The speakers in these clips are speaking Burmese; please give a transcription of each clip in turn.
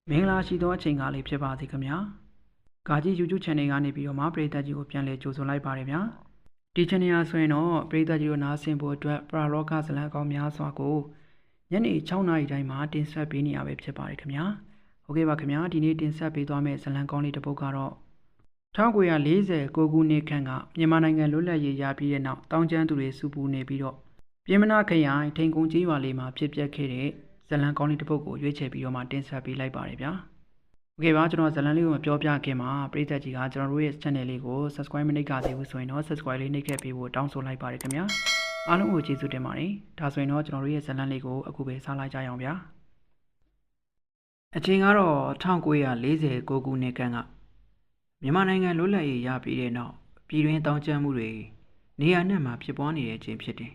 မင်္ဂလာရှိသောအချိန်ကားလေးဖြစ်ပါစေခင်ဗျာ။ကာကြီး YouTube Channel ကနေပြီးတော့မှပရိသတ်ကြီးကိုပြန်လည်ကြိုဆိုလိုက်ပါတယ်ဗျာ။ဒီ Channel ဟာဆိုရင်တော့ပရိသတ်ကြီးတို့နားဆင်ဖို့အတွက်ပရာလောကဇလံကောင်းများစွာကိုညနေ6နာရီတိုင်းမှာတင်ဆက်ပေးနေရပဲဖြစ်ပါတယ်ခင်ဗျာ။ဟုတ်ကဲ့ပါခင်ဗျာဒီနေ့တင်ဆက်ပေးသွားမယ့်ဇလံကောင်းလေးတစ်ပုဒ်ကတော့1940ခုနှစ်ခန့်ကမြန်မာနိုင်ငံလွတ်လပ်ရေးရပြီးတဲ့နောက်တောင်ကျမ်းသူတွေစုပူနေပြီးတော့ပြည်မနာခရိုင်ထိန်ကုန်းကြီးရွာလေးမှာဖြစ်ပျက်ခဲ့တဲ့ဇလံကောင်းလေးတစ်ပုဒ်ကိုရွေးချယ်ပြီးတော့မှတင်ဆက်ပေးလိုက်ပါတယ်ဗျာ။โอเคပါကျွန်တော်ဇလံလေးကိုမပြောပြခင်မှာပရိသတ်ကြီးကကျွန်တော်တို့ရဲ့ channel လေးကို subscribe မနှိပ်ကြသေးဘူးဆိုရင်တော့ subscribe လေးနှိပ်ခဲ့ပေးဖို့တောင်းဆိုလိုက်ပါတယ်ခင်ဗျာအားလုံးကိုကျေးဇူးတင်ပါတယ်ဒါဆိုရင်တော့ကျွန်တော်တို့ရဲ့ဇလံလေးကိုအခုပဲစလိုက်ကြရအောင်ဗျာအချိန်ကတော့1940ခုနှစ်ခန့်ကမြန်မာနိုင်ငံလွတ်လပ်ရေးရပြီးတဲ့နောက်ပြည်တွင်းတောင်းကျမ်းမှုတွေနေရာနဲ့မှာဖြစ်ပွားနေတဲ့အချိန်ဖြစ်တယ်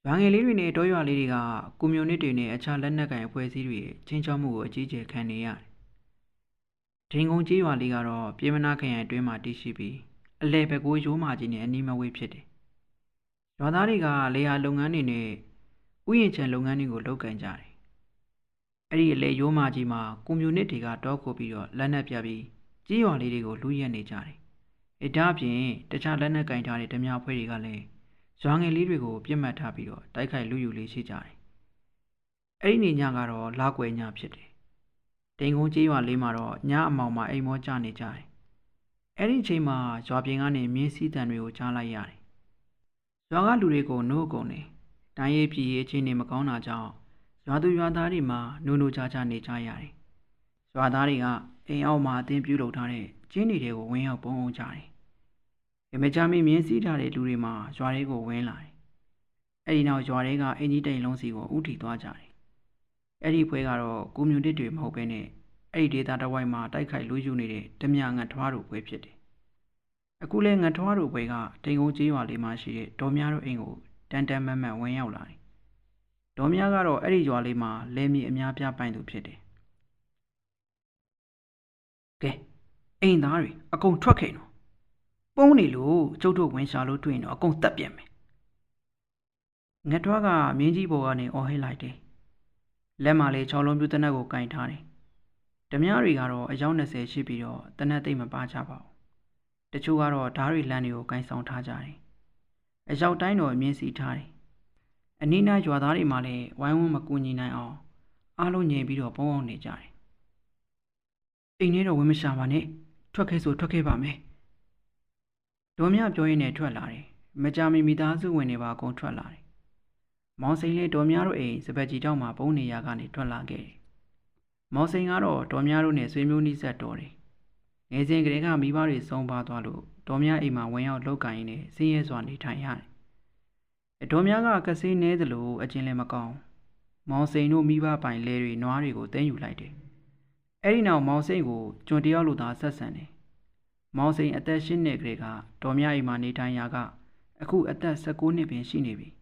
ဗန်ငယ်လေးတွေနဲ့တောရွာလေးတွေကကွန်မြူနစ်တွေနဲ့အခြားလက်နက်ကိုင်အဖွဲ့အစည်းတွေချင်းချောက်မှုကိုအကြီးအကျယ်ခံနေရတယ်ဒင်းကုန်းကြီးရွာလေးကတော့ပြည်မနာခရိုင်အတွင်းမှာတည်ရှိပြီးအလဲဘက်ကိုရိုးမာကြီးနဲ့အနီးမဝေးဖြစ်တယ်။ရွာသားတွေကလေယာလုပ်ငန်းတွေနဲ့ဥယျာဉ်ခြံလုပ်ငန်းတွေကိုလုပ်ကိုင်ကြတယ်။အဲ့ဒီအလဲရိုးမာကြီးမှာကွန်မြူနစ်တွေကတောခုပြီးတော့လက်နက်ပြပြီးကြီးရွာလေးတွေကိုလူရက်နေကြတယ်။ဒါအပြင်တခြားလက်နက်ကိုင်ထားတဲ့ဓမြအဖွဲ့တွေကလည်းရွာငယ်လေးတွေကိုပြစ်မှတ်ထားပြီးတော့တိုက်ခိုက်လူယူလေးရှိကြတယ်။အဲ့ဒီနေညကတော့လာကွယ်ညဖြစ်တယ်။တိန်ကုန်းကြီးရွာလေးမှာတော့ညအမောင်မှာအိမ်မောကျနေကြတယ်။အဲ့ဒီအချိန်မှာရွာပြင်ကနေမြင်းစည်းတံတွေကိုကြားလိုက်ရတယ်။ရွာကလူတွေကိုနှုတ်ကုန်တယ်။တိုင်းရေးပြည်ရေးအချင်းတွေမကောင်းတာကြောင့်ရွာသူရွာသားတွေမှာနိုးနိုးကြားကြားနေကြရတယ်။ရွာသားတွေကအိမ်အောက်မှာအတင်းပြုလုပ်ထားတဲ့ကျင်းတွေကိုဝင်ရောက်ပုံအောင်ကြတယ်။မကြမီမြင်းစည်းထားတဲ့လူတွေမှာရွာတွေကိုဝင်လာတယ်။အဲ့ဒီနောက်ရွာတွေကအင်ကြီးတိန်လုံးစီကိုဥတီသွားကြတယ်။အဲ့ဒီဖွဲကတော့ကွန်မြူနစ်တွေမဟုတ်ဘဲနဲ့အဲ့ဒီဒေတာတစ်ဝိုက်မှာတိုက်ခိုက်လူယူနေတဲ့ဓမြငတ်ထွားတို့ပွဲဖြစ်တယ်။အခုလဲငတ်ထွားတို့ပွဲကတိန်ကုန်းကြီးရွာလေးမှာရှိတဲ့ဒေါ်များတို့အိမ်ကိုတန်တန်မတ်မတ်ဝင်ရောက်လာတယ်။ဒေါ်များကတော့အဲ့ဒီရွာလေးမှာလဲမြေအများပြပိုင်သူဖြစ်တယ်။ကဲအိမ်သားတွေအကုန်ထွက်ခဲ့နော်။ပုံးနေလို့ကျုပ်တို့ဝင်ရှာလို့တွေ့ရင်တော့အကုန်တက်ပြန်မယ်။ငတ်ထွားကမင်းကြီးဘော်ကနေအော်ဟစ်လိုက်တယ်။လက်မှာလေ6လုံးပြူတနက်ကိုကင်ထားတယ်။ဓမြတွေကတော့အယောက်20ရှိပြီးတော့တနက်သိမ့်မပါကြပါဘူး။တချို့ကတော့ဓားတွေလမ်းတွေကိုကင်ဆောင်ထားကြတယ်။အယောက်တိုင်းတော့မြင်းစီထားတယ်။အနီးနားရွာသားတွေမှလည်းဝိုင်းဝန်းမကူညီနိုင်အောင်အားလုံးငြိမ်ပြီးတော့ပုံအောင်နေကြတယ်။အိမ်ထဲတော့ဝင်မရှာပါနဲ့။ထွက်ခဲ့ဆိုထွက်ခဲ့ပါမယ်။ဒေါ်မြပြောရင်းနဲ့ထွက်လာတယ်။မကြမီမိသားစုဝင်တွေပါအကုန်ထွက်လာတယ်။မောင်စိန်လေးဒေါ်မြတို့အိမ်စပက်ကြီးတောက်မှာပုံနေရကနေထွက်လာခဲ့တယ်။မောင်စိန်ကတော့ဒေါ်မြတို့နဲ့ဆွေမျိုးနီးစပ်တော်တယ်။ငယ်စဉ်ကလေးကမိဘတွေဆုံးပါသွားလို့ဒေါ်မြအိမ်မှာဝင်ရောက်လောက်ကိုင်းနေဆင်းရဲစွာနေထိုင်ရတယ်။ဒေါ်မြကကဆေးနေသလိုအကျဉ်လည်းမကောင်း။မောင်စိန်တို့မိဘပိုင်လဲတွေနွားတွေကိုတင်းယူလိုက်တယ်။အဲ့ဒီနောက်မောင်စိန်ကိုကျွန်တယောက်လိုသာဆက်ဆံတယ်။မောင်စိန်အသက်10နှစ်ကလေးကဒေါ်မြအိမ်မှာနေထိုင်ရာကအခုအသက်19နှစ်ပင်ရှိနေပြီ။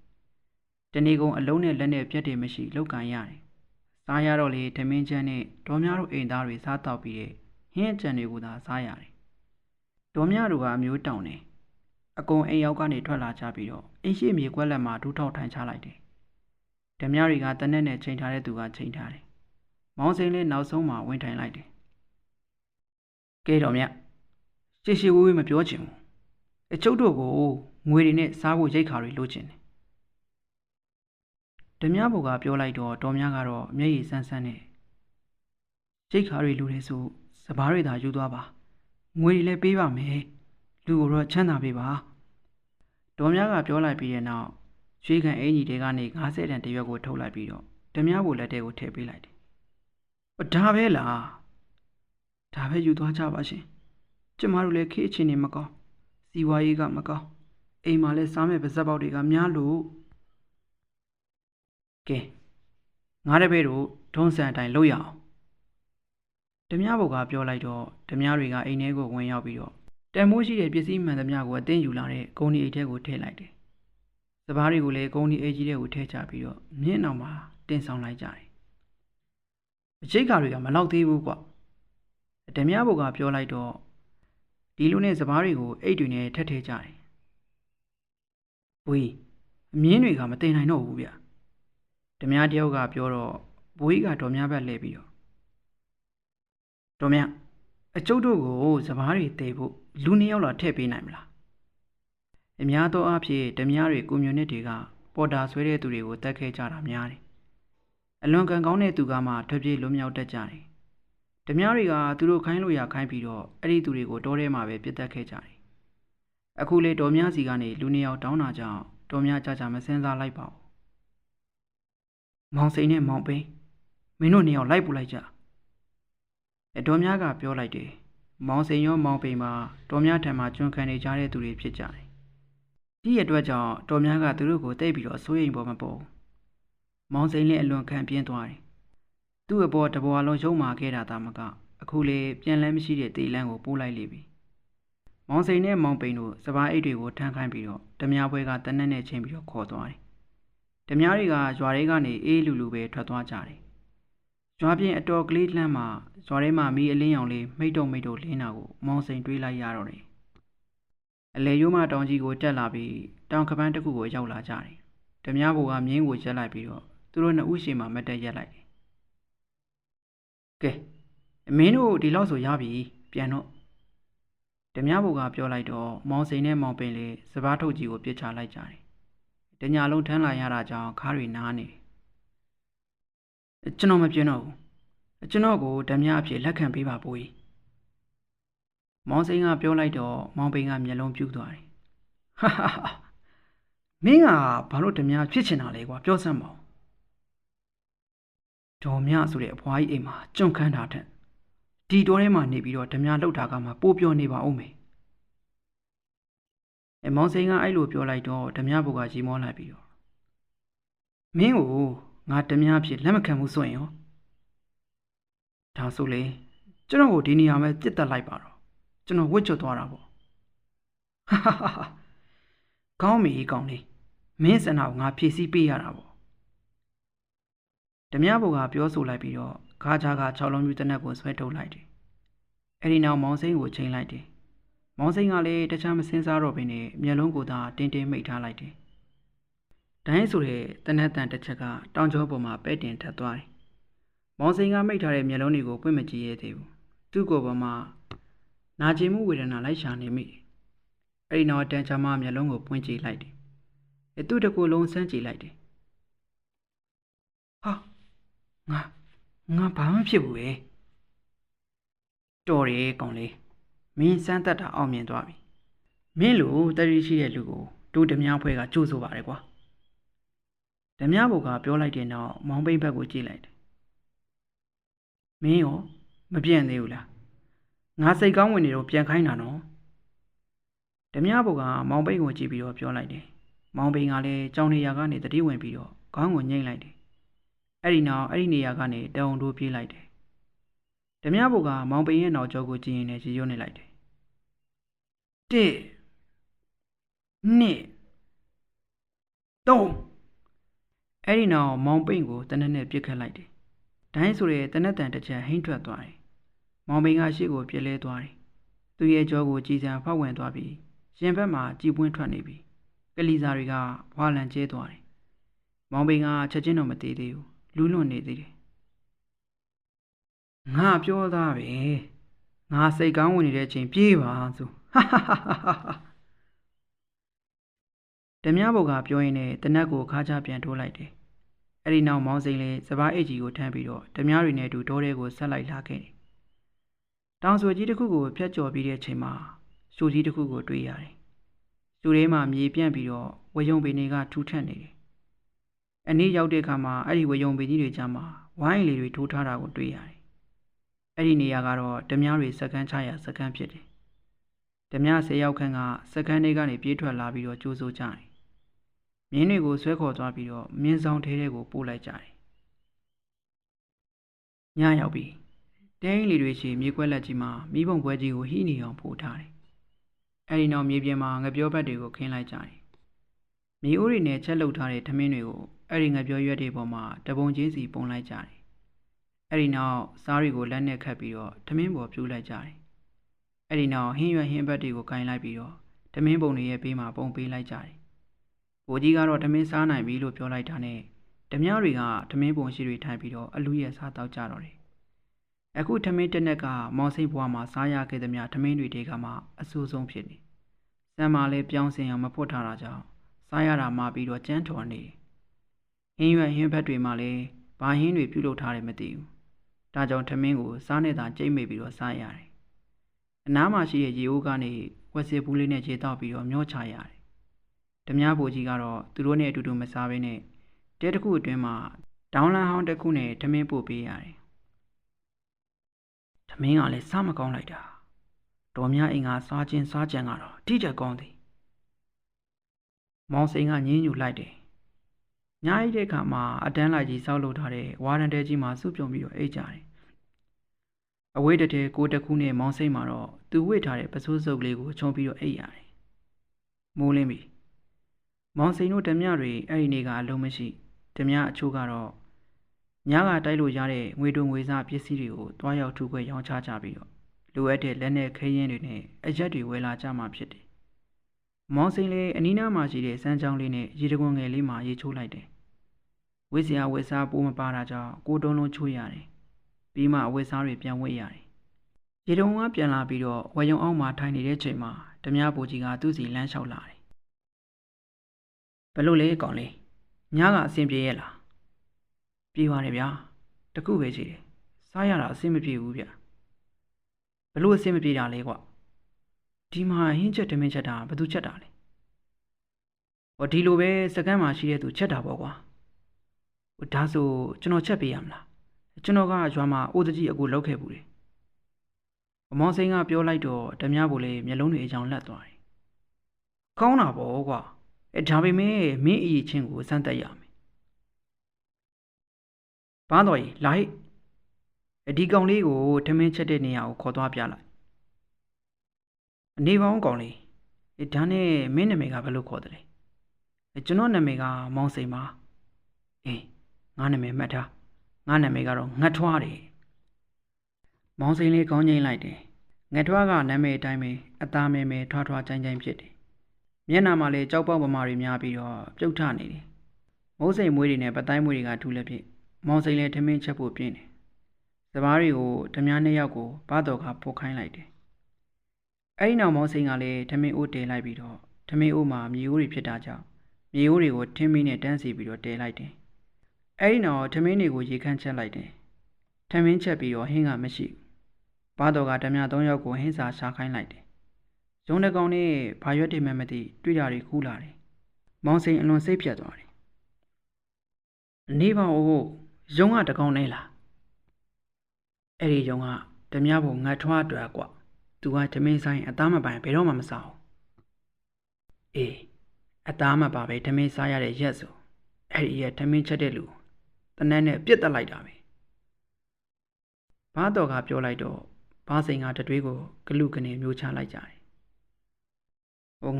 တနေ့ကုန်အလုံးနဲ့လက်နဲ့ပြတ်တယ်မရှိလောက်ကန်ရတယ်။စားရတော့လေထမင်းချမ်းနဲ့ဒေါ်မြတို့အိမ်သားတွေစားတော့ပြီးတဲ့ဟင်းအကြံတွေကိုသာစားရတယ်။ဒေါ်မြတို့ကအမျိုးတောင်းတယ်။အကုန်အိမ်ရောက်ကနေထွက်လာကြပြီးတော့အိမ်ရှိမြေကွက်လက်မှာဒူးထောက်ထိုင်ချလိုက်တယ်။ဓမြတွေကတနက်နဲ့ချိန်ထားတဲ့သူကချိန်ထားတယ်။မောင်စိန်လေးနောက်ဆုံးမှဝင်ထိုင်လိုက်တယ်။ကဲတော်မြရှေ့ရှေ့ဝေးဝေးမပြောချင်ဘူး။အကျုပ်တို့ကိုငွေတွေနဲ့စားဖို့ရိတ်ခါတွေလိုချင်တယ်။ဓမြဘုကပြောလိုက်တော့ဒေါ်မြကတော့မျက်ရည်ဆန်းဆန်းနဲ့ရိတ်ခါတွေလူတွေဆိုစပားတွေသာယူသွားပါငွေတွေလည်းပေးပါမယ်လူကိုတော့ချမ်းသာပေးပါဒေါ်မြကပြောလိုက်ပြီးတဲ့နောက်ရွှေကန်အင်ကြီးတွေကနေ90တန်တရွက်ကိုထုတ်လိုက်ပြီးတော့ဓမြဘုလက်ထဲကိုထည့်ပေးလိုက်တယ်ဒါပဲလားဒါပဲယူသွားကြပါရှင်ကျမတို့လည်းခေးအချင်းနေမကောင်းစီဝါရေးကမကောင်းအိမ်မှာလည်းစားမဲ့ပါဇက်ပေါက်တွေကများလို့ကဲငါတပည့်တို့ထုံးစံအတိုင်းလုပ်ရအောင်ဓမြဘုကပြောလိုက်တော့ဓမြတွေကအိမ်ထဲကိုဝင်ရောက်ပြီးတော့တန်မိုးရှိတဲ့ပစ္စည်းမှန်သမျှကိုအသိယူလာတဲ့ဂုံဒီအိတ်ထဲကိုထည့်လိုက်တယ်။စပားတွေကိုလည်းဂုံဒီအိတ်ကြီးထဲကိုထည့်ချပြီးတော့မြင်းအောင်မှာတင်ဆောင်လိုက်ကြတယ်။အချိတ်ကာတွေကမလောက်သေးဘူးကွ။ဓမြဘုကပြောလိုက်တော့ဒီလိုနဲ့စပားတွေကိုအိတ်တွေနဲ့ထည့်ထည့်ကြတယ်။ဘွေးအမြင်းတွေကမတင်နိုင်တော့ဘူးဗျ။ဓမြတယောက်ကပြောတော့ဘွေးကဒေါ်မြဘက်လှည့်ပြီးတော့ တော်မြအကျုပ်တို့ကိုစပားတွေတည်ဖို့လူ2ယောက်လာထည့်ပေးနိုင်မလားအများသောအားဖြင့်ဓမြတွေကိုမြူနစ်တွေကပေါ်တာဆွဲတဲ့သူတွေကိုတတ်ခဲ့ကြတာများတယ်အလွန်ကံကောင်းတဲ့သူကမှထွက်ပြေးလွတ်မြောက်တတ်ကြတယ်ဓမြတွေကသူတို့ခိုင်းလို့ရခိုင်းပြီးတော့အဲ့ဒီသူတွေကိုတောထဲမှာပဲပြစ်တက်ခဲ့ကြတယ်အခုလေတော်များစီကနေလူ2ယောက်တောင်းတာကြောင့်တော်များကြမစင်စားလိုက်ပါဘူးမောင်စိန်နဲ့မောင်ပိန်းမင်းတို့2ယောက်လိုက်ပူလိုက်ကြတော်များကပြောလိုက်တယ်မောင်စိန်ရောမောင်ပိန်းပါတော်များထံမှာကျွန်းခံနေကြတဲ့သူတွေဖြစ်ကြတယ်ဒီအတွက်ကြောင့်တော်များကသူတို့ကိုတိတ်ပြီးတော့စိုးရိမ်ပေါ်မပေါ်မောင်စိန်လည်းအလွန်ခံပြင်းသွားတယ်သူ့အပေါ်တဘွားလုံးရုံမာခဲ့တာသာမကအခုလေပြန်လန်းမရှိတဲ့တေးလန်းကိုပိုးလိုက်လိမ့်ပြီမောင်စိန်နဲ့မောင်ပိန်တို့စပားအိတ်တွေကိုထမ်းခိုင်းပြီးတော့ဓမြပွဲကတနက်နဲ့ချင်းပြီးတော့ခေါ်သွားတယ်ဓမြတွေကရွာတွေကနေအေးလူလူပဲထွက်သွားကြတယ်ရွာပြင်အတော်ကလေးလှမ်းမှာရွာထဲမှာမီးအလင်းရောင်လေးမိတ်တုံလင်းတာကိုမောင်စိန်တွေးလိုက်ရတော့တယ်အလေရိုးမတောင်ကြီးကိုတက်လာပြီးတောင်ကပန်းတစ်ခုကိုရောက်လာကြတယ်ဓမြဘိုးကမြင်းကိုရက်လိုက်ပြီးတော့သူတို့နှစ်ဦးရှေ့မှာမတ်တက်ရက်လိုက်တယ်ကဲမင်းတို့ဒီလောက်ဆိုရပြီပြန်တော့ဓမြဘိုးကပြောလိုက်တော့မောင်စိန်နဲ့မောင်ပိန်လေးစပားထုတ်ကြီးကိုပြစ်ချလိုက်ကြတယ်တညာလုံးထမ်းလာရတာကြောင့်ခါးတွေနားနေတယ်ကျွန်တော်မပြင်းတော့ဘူးကျွန်တော်ကိုဓမြအဖြစ်လက်ခံပေးပါဘိုးကြီးမောင်စိန်ကပြောလိုက်တော့မောင်ပိန်ကမျက်လုံးပြူးသွားတယ်ဟာဟာဟာမင်းကဘာလို့ဓမြဖြစ်ချင်တာလဲကွာပြောစမ်းပါဦးဒေါ်မြဆိုတဲ့အဖွားကြီးအိမ်မှာကြုံခန်းတာထက်ဒီတောထဲမှာနေပြီးတော့ဓမြလှုပ်တာကမှပိုးပြောနေပါဦးမယ်မောင်စိန်ကအဲ့လိုပြောလိုက်တော့ဓမြဘုကရီမောလိုက်ပြီးတော့မင်းကိုငါဓမြဖြစ်လက်မခံဘူးဆိုရင်ရောဒါဆိုလေကျွန်တော်ကိုဒီနေရာမှာပြစ်တက်လိုက်ပါတော့ကျွန်တော်ဝစ်ချွတ်သွားတာပေါ့ဟာဟာဟာကောင်းပြီကောင်းလေးမင်းစနာကိုငါဖြည့်ဆည်းပေးရတာပေါ့ဓမြဘုကပြောဆိုလိုက်ပြီးတော့ခါချာက6လုံးပြူတနက်ကိုဆွဲထုတ်လိုက်တယ်အဲ့ဒီနောက်မောင်စိန်ကိုချိန်လိုက်တယ်မောင်စိန်ကလည်းတခြားမစင်စားတော့ဘဲနဲ့မျက်လုံးကိုသာတင်းမိတ်ထားလိုက်တယ်ဒိုင်းဆိုတဲ့တနက်တန်တစ်ချက်ကတောင်ကျောပေါ်မှာပဲ့တင်ထပ်သွားတယ်မောင်စိန်ကမိတ်ထားတဲ့မျက်လုံးတွေကိုပွင့်မကြည့်ရသေးဘူးသူ့ကိုယ်ပေါ်မှာနာကျင်မှုဝေဒနာလိုက်ရှာနေမိတယ်အဲ့ဒီနောက်တန်ချာမမျက်လုံးကိုပွင့်ကြည့်လိုက်တယ်သူ့တကူလုံးစမ်းကြည့်လိုက်တယ်ဟာငါဘာမှဖြစ်ဘူးပဲတော်တယ်ကောင်လေးမင်းစမ်းသက်တာအောင်မြင်သွားပြီမင်းလိုတရီရှိတဲ့လူကိုတို့ဓမြဖွဲ့ကကြိုးဆိုပါတယ်ကွာဓမြဘုကပြောလိုက်တဲ့နောက်မောင်ပိန်ဘက်ကိုကြည့်လိုက်တယ်မင်းရောမပြန့်သေးဘူးလားငါစိတ်ကောင်းဝင်နေတော့ပြန်ခိုင်းတာနော်ဓမြဘုကမောင်ပိန်ကိုကြည့်ပြီးတော့ပြောလိုက်တယ်မောင်ပိန်ကလည်းကြောင်နေရာကနေတတိဝင်ပြီးတော့ခေါင်းကိုညှိလိုက်တယ်အဲ့ဒီနောက်အဲ့ဒီနေရာကနေတအောင်တို့ပြေးလိုက်တယ်ဓမြဘုကမောင်ပိန်ရဲ့နောက်ကျောကိုကြည့်ရင်လည်းရေရွနေလိုက်တယ်1 2 3အဲ့ဒီနောက်မောင်ပိန်ကိုတနက်နဲ့ပြစ်ခတ်လိုက်တယ်ဒိုင်းဆိုတဲ့တနက်တန်တစ်ချက်ဟိမ့်ထွက်သွားတယ်မောင်ပိန်ကရှေ့ကိုပြက်လဲသွားတယ်သူ့ရဲ့ကြောကိုကြည်စံဖောက်ဝင်သွားပြီးရင်ဘက်မှာကြည်ပွင့်ထွက်နေပြီကလီစာတွေကဘွာလန်ကျဲသွားတယ်မောင်ပိန်ကချက်ချင်းတော့မသေးသေးဘူးလူးလွန်နေသေးတယ်ငါပြောသားပဲငါစိတ်ကောင်းဝင်နေတဲ့အချိန်ပြေးပါဆိုဟာဟာဟာဓမြဘုကပြောရင်းနဲ့တနက်ကိုခါချပြန်ထိုးလိုက်တယ်အဲ့ဒီနောက်မောင်စိန်လေးစပားအိတ်ကြီးကိုထမ်းပြီးတော့ဓမြတွေနဲ့အတူတောထဲကိုဆက်လိုက်လာခဲ့တယ်တောင်ဆွေကြီးတစ်ခုကိုဖျက်ကျော်ပြီးတဲ့အချိန်မှာရှူကြီးတစ်ခုကိုတွေ့ရတယ်ရှူထဲမှာမြေပြန့်ပြီးတော့ဝယုံပင်တွေကထူထပ်နေတယ်အနည်းရောက်တဲ့အခါမှာအဲ့ဒီဝယုံပင်ကြီးတွေကြားမှာဝိုင်းလေတွေထိုးထားတာကိုတွေ့ရတယ်အဲ့ဒီနေရာကတော့ဓမြတွေစကန်းချရာစကန်းဖြစ်တယ်ဓမြ10ယောက်ခန့်ကစကန်းတွေကနေပြေးထွက်လာပြီးတော့ကြိုးစိုးကြတယ်မြင်းတွေကိုဆွဲခေါ်သွားပြီးတော့မြင်းဆောင်ထဲကိုပို့လိုက်ကြတယ်ညရောက်ပြီတင်းလီတွေရှိမြေကွက်လက်ကြီးမှာမိဘုံပွဲကြီးကိုဟိနေအောင်ပို့ထားတယ်အဲ့ဒီနောက်မြေပြင်မှာငပြောဘက်တွေကိုခင်းလိုက်ကြတယ်မြေအိုးတွေနဲ့ချက်လုပ်ထားတဲ့ထမင်းတွေကိုအဲ့ဒီငပြောရွက်တွေပေါ်မှာတပုံချင်းစီပုံလိုက်ကြတယ်အဲ့ဒီနောက်စားတွေကိုလက်နဲ့ခတ်ပြီးတော့ထမင်းပေါ်ပြူးလိုက်ကြတယ်အဲ့ဒီနောက်ဟင်းရွက်ဟင်းဘက်တွေကိုကင်လိုက်ပြီးတော့ထမင်းပုံတွေရဲ့ဘေးမှာပုံပေးလိုက်ကြတယ်ဘိုးကြီးကတော့ထမင်းစားနိုင်ပြီလို့ပြောလိုက်တာနဲ့ဓမြတွေကထမင်းပုံရှိတွေထိုင်ပြီးတော့အလူရဲ့စားတောက်ကြတော့တယ် အခုထမင်းတစ်နက်ကမောင်စိတ်ဘွားမှာစားရခဲ့သမျှထမင်းတွေတဲကမှအဆိုးဆုံးဖြစ်နေစံမာလည်းပြောင်းစင်အောင်မဖွတ်ထားတာကြောင့်စားရတာမှပြီးတော့ကြမ်းထော်နေဟင်းရွက်ဟင်းဖက်တွေမှလည်းဘာဟင်းတွေပြုလုပ်ထားတယ်မသိဘူးဒါကြောင့်ထမင်းကိုစားနဲ့သာကြိတ်မိတ်ပြီးတော့စားရတယ်အနားမှာရှိတဲ့ရေအိုးကနေဝက်စစ်ဘူးလေးနဲ့ခြေတောက်ပြီးတော့မျောချရတယ်ဓမြဘိုကြီးကတော့သူတို့နဲ့အတူတူမစားဘဲနဲ့တဲတစ်ခုအတွင်းမှာဒေါင်းလန်းဟောင်းတစ်ခုနဲ့ထမင်းပို့ပေးရတယ်ထမင်းကလည်းစားမကောင်းလိုက်တာတော်များအိမ်ကစားခြင်းစားကြံကတော့တိကျကောင်းသည်မောင်စိန်ကညင်းညူလိုက်တယ်ညားရီတဲ့ခါမှာအတန်းလိုက်ကြီးစောက်လုပ်ထားတဲ့ဝါရန်တဲကြီးမှာစုပြုံပြီးတော့အိတ်ကြတယ်အဝေးတည်းကိုတခုနဲ့မောင်စိန်မှာတော့သူဝစ်ထားတဲ့ပစိုးစုပ်လေးကိုခြုံပြီးတော့အိတ်ရတယ်မိုးလင်းပြီမောင်စိန်တို့ဓမြတွေအဲ့ဒီနေ့ကအလုံးမရှိဓမြအချို့ကတော့ညကတိုက်လို့ရတဲ့ငွေတုံငွေစားပစ္စည်းတွေကိုတွားရောက်ထုခွဲရောင်းချကြပြီးတော့လိုအပ်တဲ့လက်နဲ့ခဲယင်းတွေနဲ့အရက်တွေဝယ်လာကြမှာဖြစ်တယ်မောင်စိန်လည်းအနီးနားမှာရှိတဲ့စမ်းချောင်းလေးနဲ့ရေတကွန်ငယ်လေးမှာရေချိုးလိုက်တယ်ဝစ်စရာဝစ်စားပိုးမပါတာကြောင့်ကိုတုံးလုံးချိုးရတယ်ပြီးမှအဝစ်စားတွေပြန်ဝစ်ရတယ်ရေတုံကပြန်လာပြီးတော့ဝယ်ရုံအောက်မှာထိုင်နေတဲ့ချိန်မှာဓမြဘိုကြီးကသူ့စီလမ်းလျှောက်လာတယ်ဘလို့လဲကောင်လေးညကအဆင်ပြေရဲ့လားပြေပါတယ်ဗျာတခုပဲရှိတယ်စားရတာအဆင်မပြေဘူးဗျဘလို့အဆင်မပြေတာလဲကွဒီမှာဟင်းချက်တမင်းချက်တာဘယ်သူချက်တာလဲဟောဒီလိုပဲစကမ်းမှာရှိတဲ့သူချက်တာပေါ့ကွာဒါဆိုကျွန်တော်ချက်ပေးရမလားကျွန်တော်ကရွာမှာအိုးတကြီးအကူလောက်ခဲ့ဘူးလေမောင်စိန်ကပြောလိုက်တော့ဓမြဘိုလည်းမျက်လုံးတွေအကြောင်လက်သွားတယ်ကောင်းတာပေါ့ကွာဒါပေမဲ့မင်းအရေးချင်းကိုစမ်းတက်ရမယ်ဘာတော်ကြီးလာဟိဒီကောင်လေးကိုထမင်းချက်တဲ့နေရာကိုခေါ်သွားပြလိုက်အနေပေါင်းကောင်လေးဒါနဲ့မင်းနာမည်ကဘယ်လိုခေါ်တယ်လဲကျွန်တော်နာမည်ကမောင်စိန်ပါအေးငါနာမည်မှတ်ထားငါနာမည်ကတော့ငတ်ထွားတယ်မောင်စိန်လေးကောင်းငိမ့်လိုက်တယ်ငတ်ထွားကနာမည်အတိုင်းပဲအသားမဲမဲထွားထွားကြိုင်ကြိုင်ဖြစ်တယ်မျက်နှာမှာလည်းကြောက်ပေါက်ပမာတွေများပြီးတော့ပြုတ်ထနေတယ်မိုးစိန်မွေးတွေနဲ့ပတိုင်းမွေးတွေကထူလည်းဖြစ်မောင်စိန်လည်းထမင်းချက်ဖို့ပြင်းတယ်စပားတွေကိုဓမြနှစ်ယောက်ကိုဘာတော်ကပို့ခိုင်းလိုက်တယ်အဲ့ဒီနောက်မောင်စိန်ကလည်းထမင်းအိုးတဲလိုက်ပြီးတော့ထမင်းအိုးမှာမြေအိုးတွေဖြစ်တာကြောင့်မြေအိုးတွေကိုထင်းမင်းနဲ့တန်းစီပြီးတော့တဲလိုက်တယ်အဲ့ဒီနောက်ထမင်းတွေကိုရေခန့်ချက်လိုက်တယ်ထမင်းချက်ပြီးတော့ဟင်းကမရှိဘာတော်ကဓမြ၃ယောက်ကိုဟင်းစာရှာခိုင်းလိုက်တယ်ဇုံတကောင်နဲ့ဘာရွက်တွေမှမသိတွေ့တာတွေခူးလာတယ်မောင်စိန်အလွန်စိတ်ဖြတ်သွားတယ်နေပါဦးရုံကတကောင်နဲ့လားအဲ့ဒီရုံကဓမြဘုံငတ်ထွားတွယ်ကွသူကဓမင်းဆိုင်အသားမပိုင်ဘယ်တော့မှမစားဘူးအေးအသားမပါပဲဓမင်းစားရတဲ့ရက်ဆိုအဲ့ဒီရက်ဓမင်းချက်တဲ့လူတနက်နဲ့ပြစ်တက်လိုက်တာပဲဘာတော်ကပြောလိုက်တော့ဘာစိန်ကတတွေးကိုဂလူကနေမျိုးချလိုက်ကြတယ်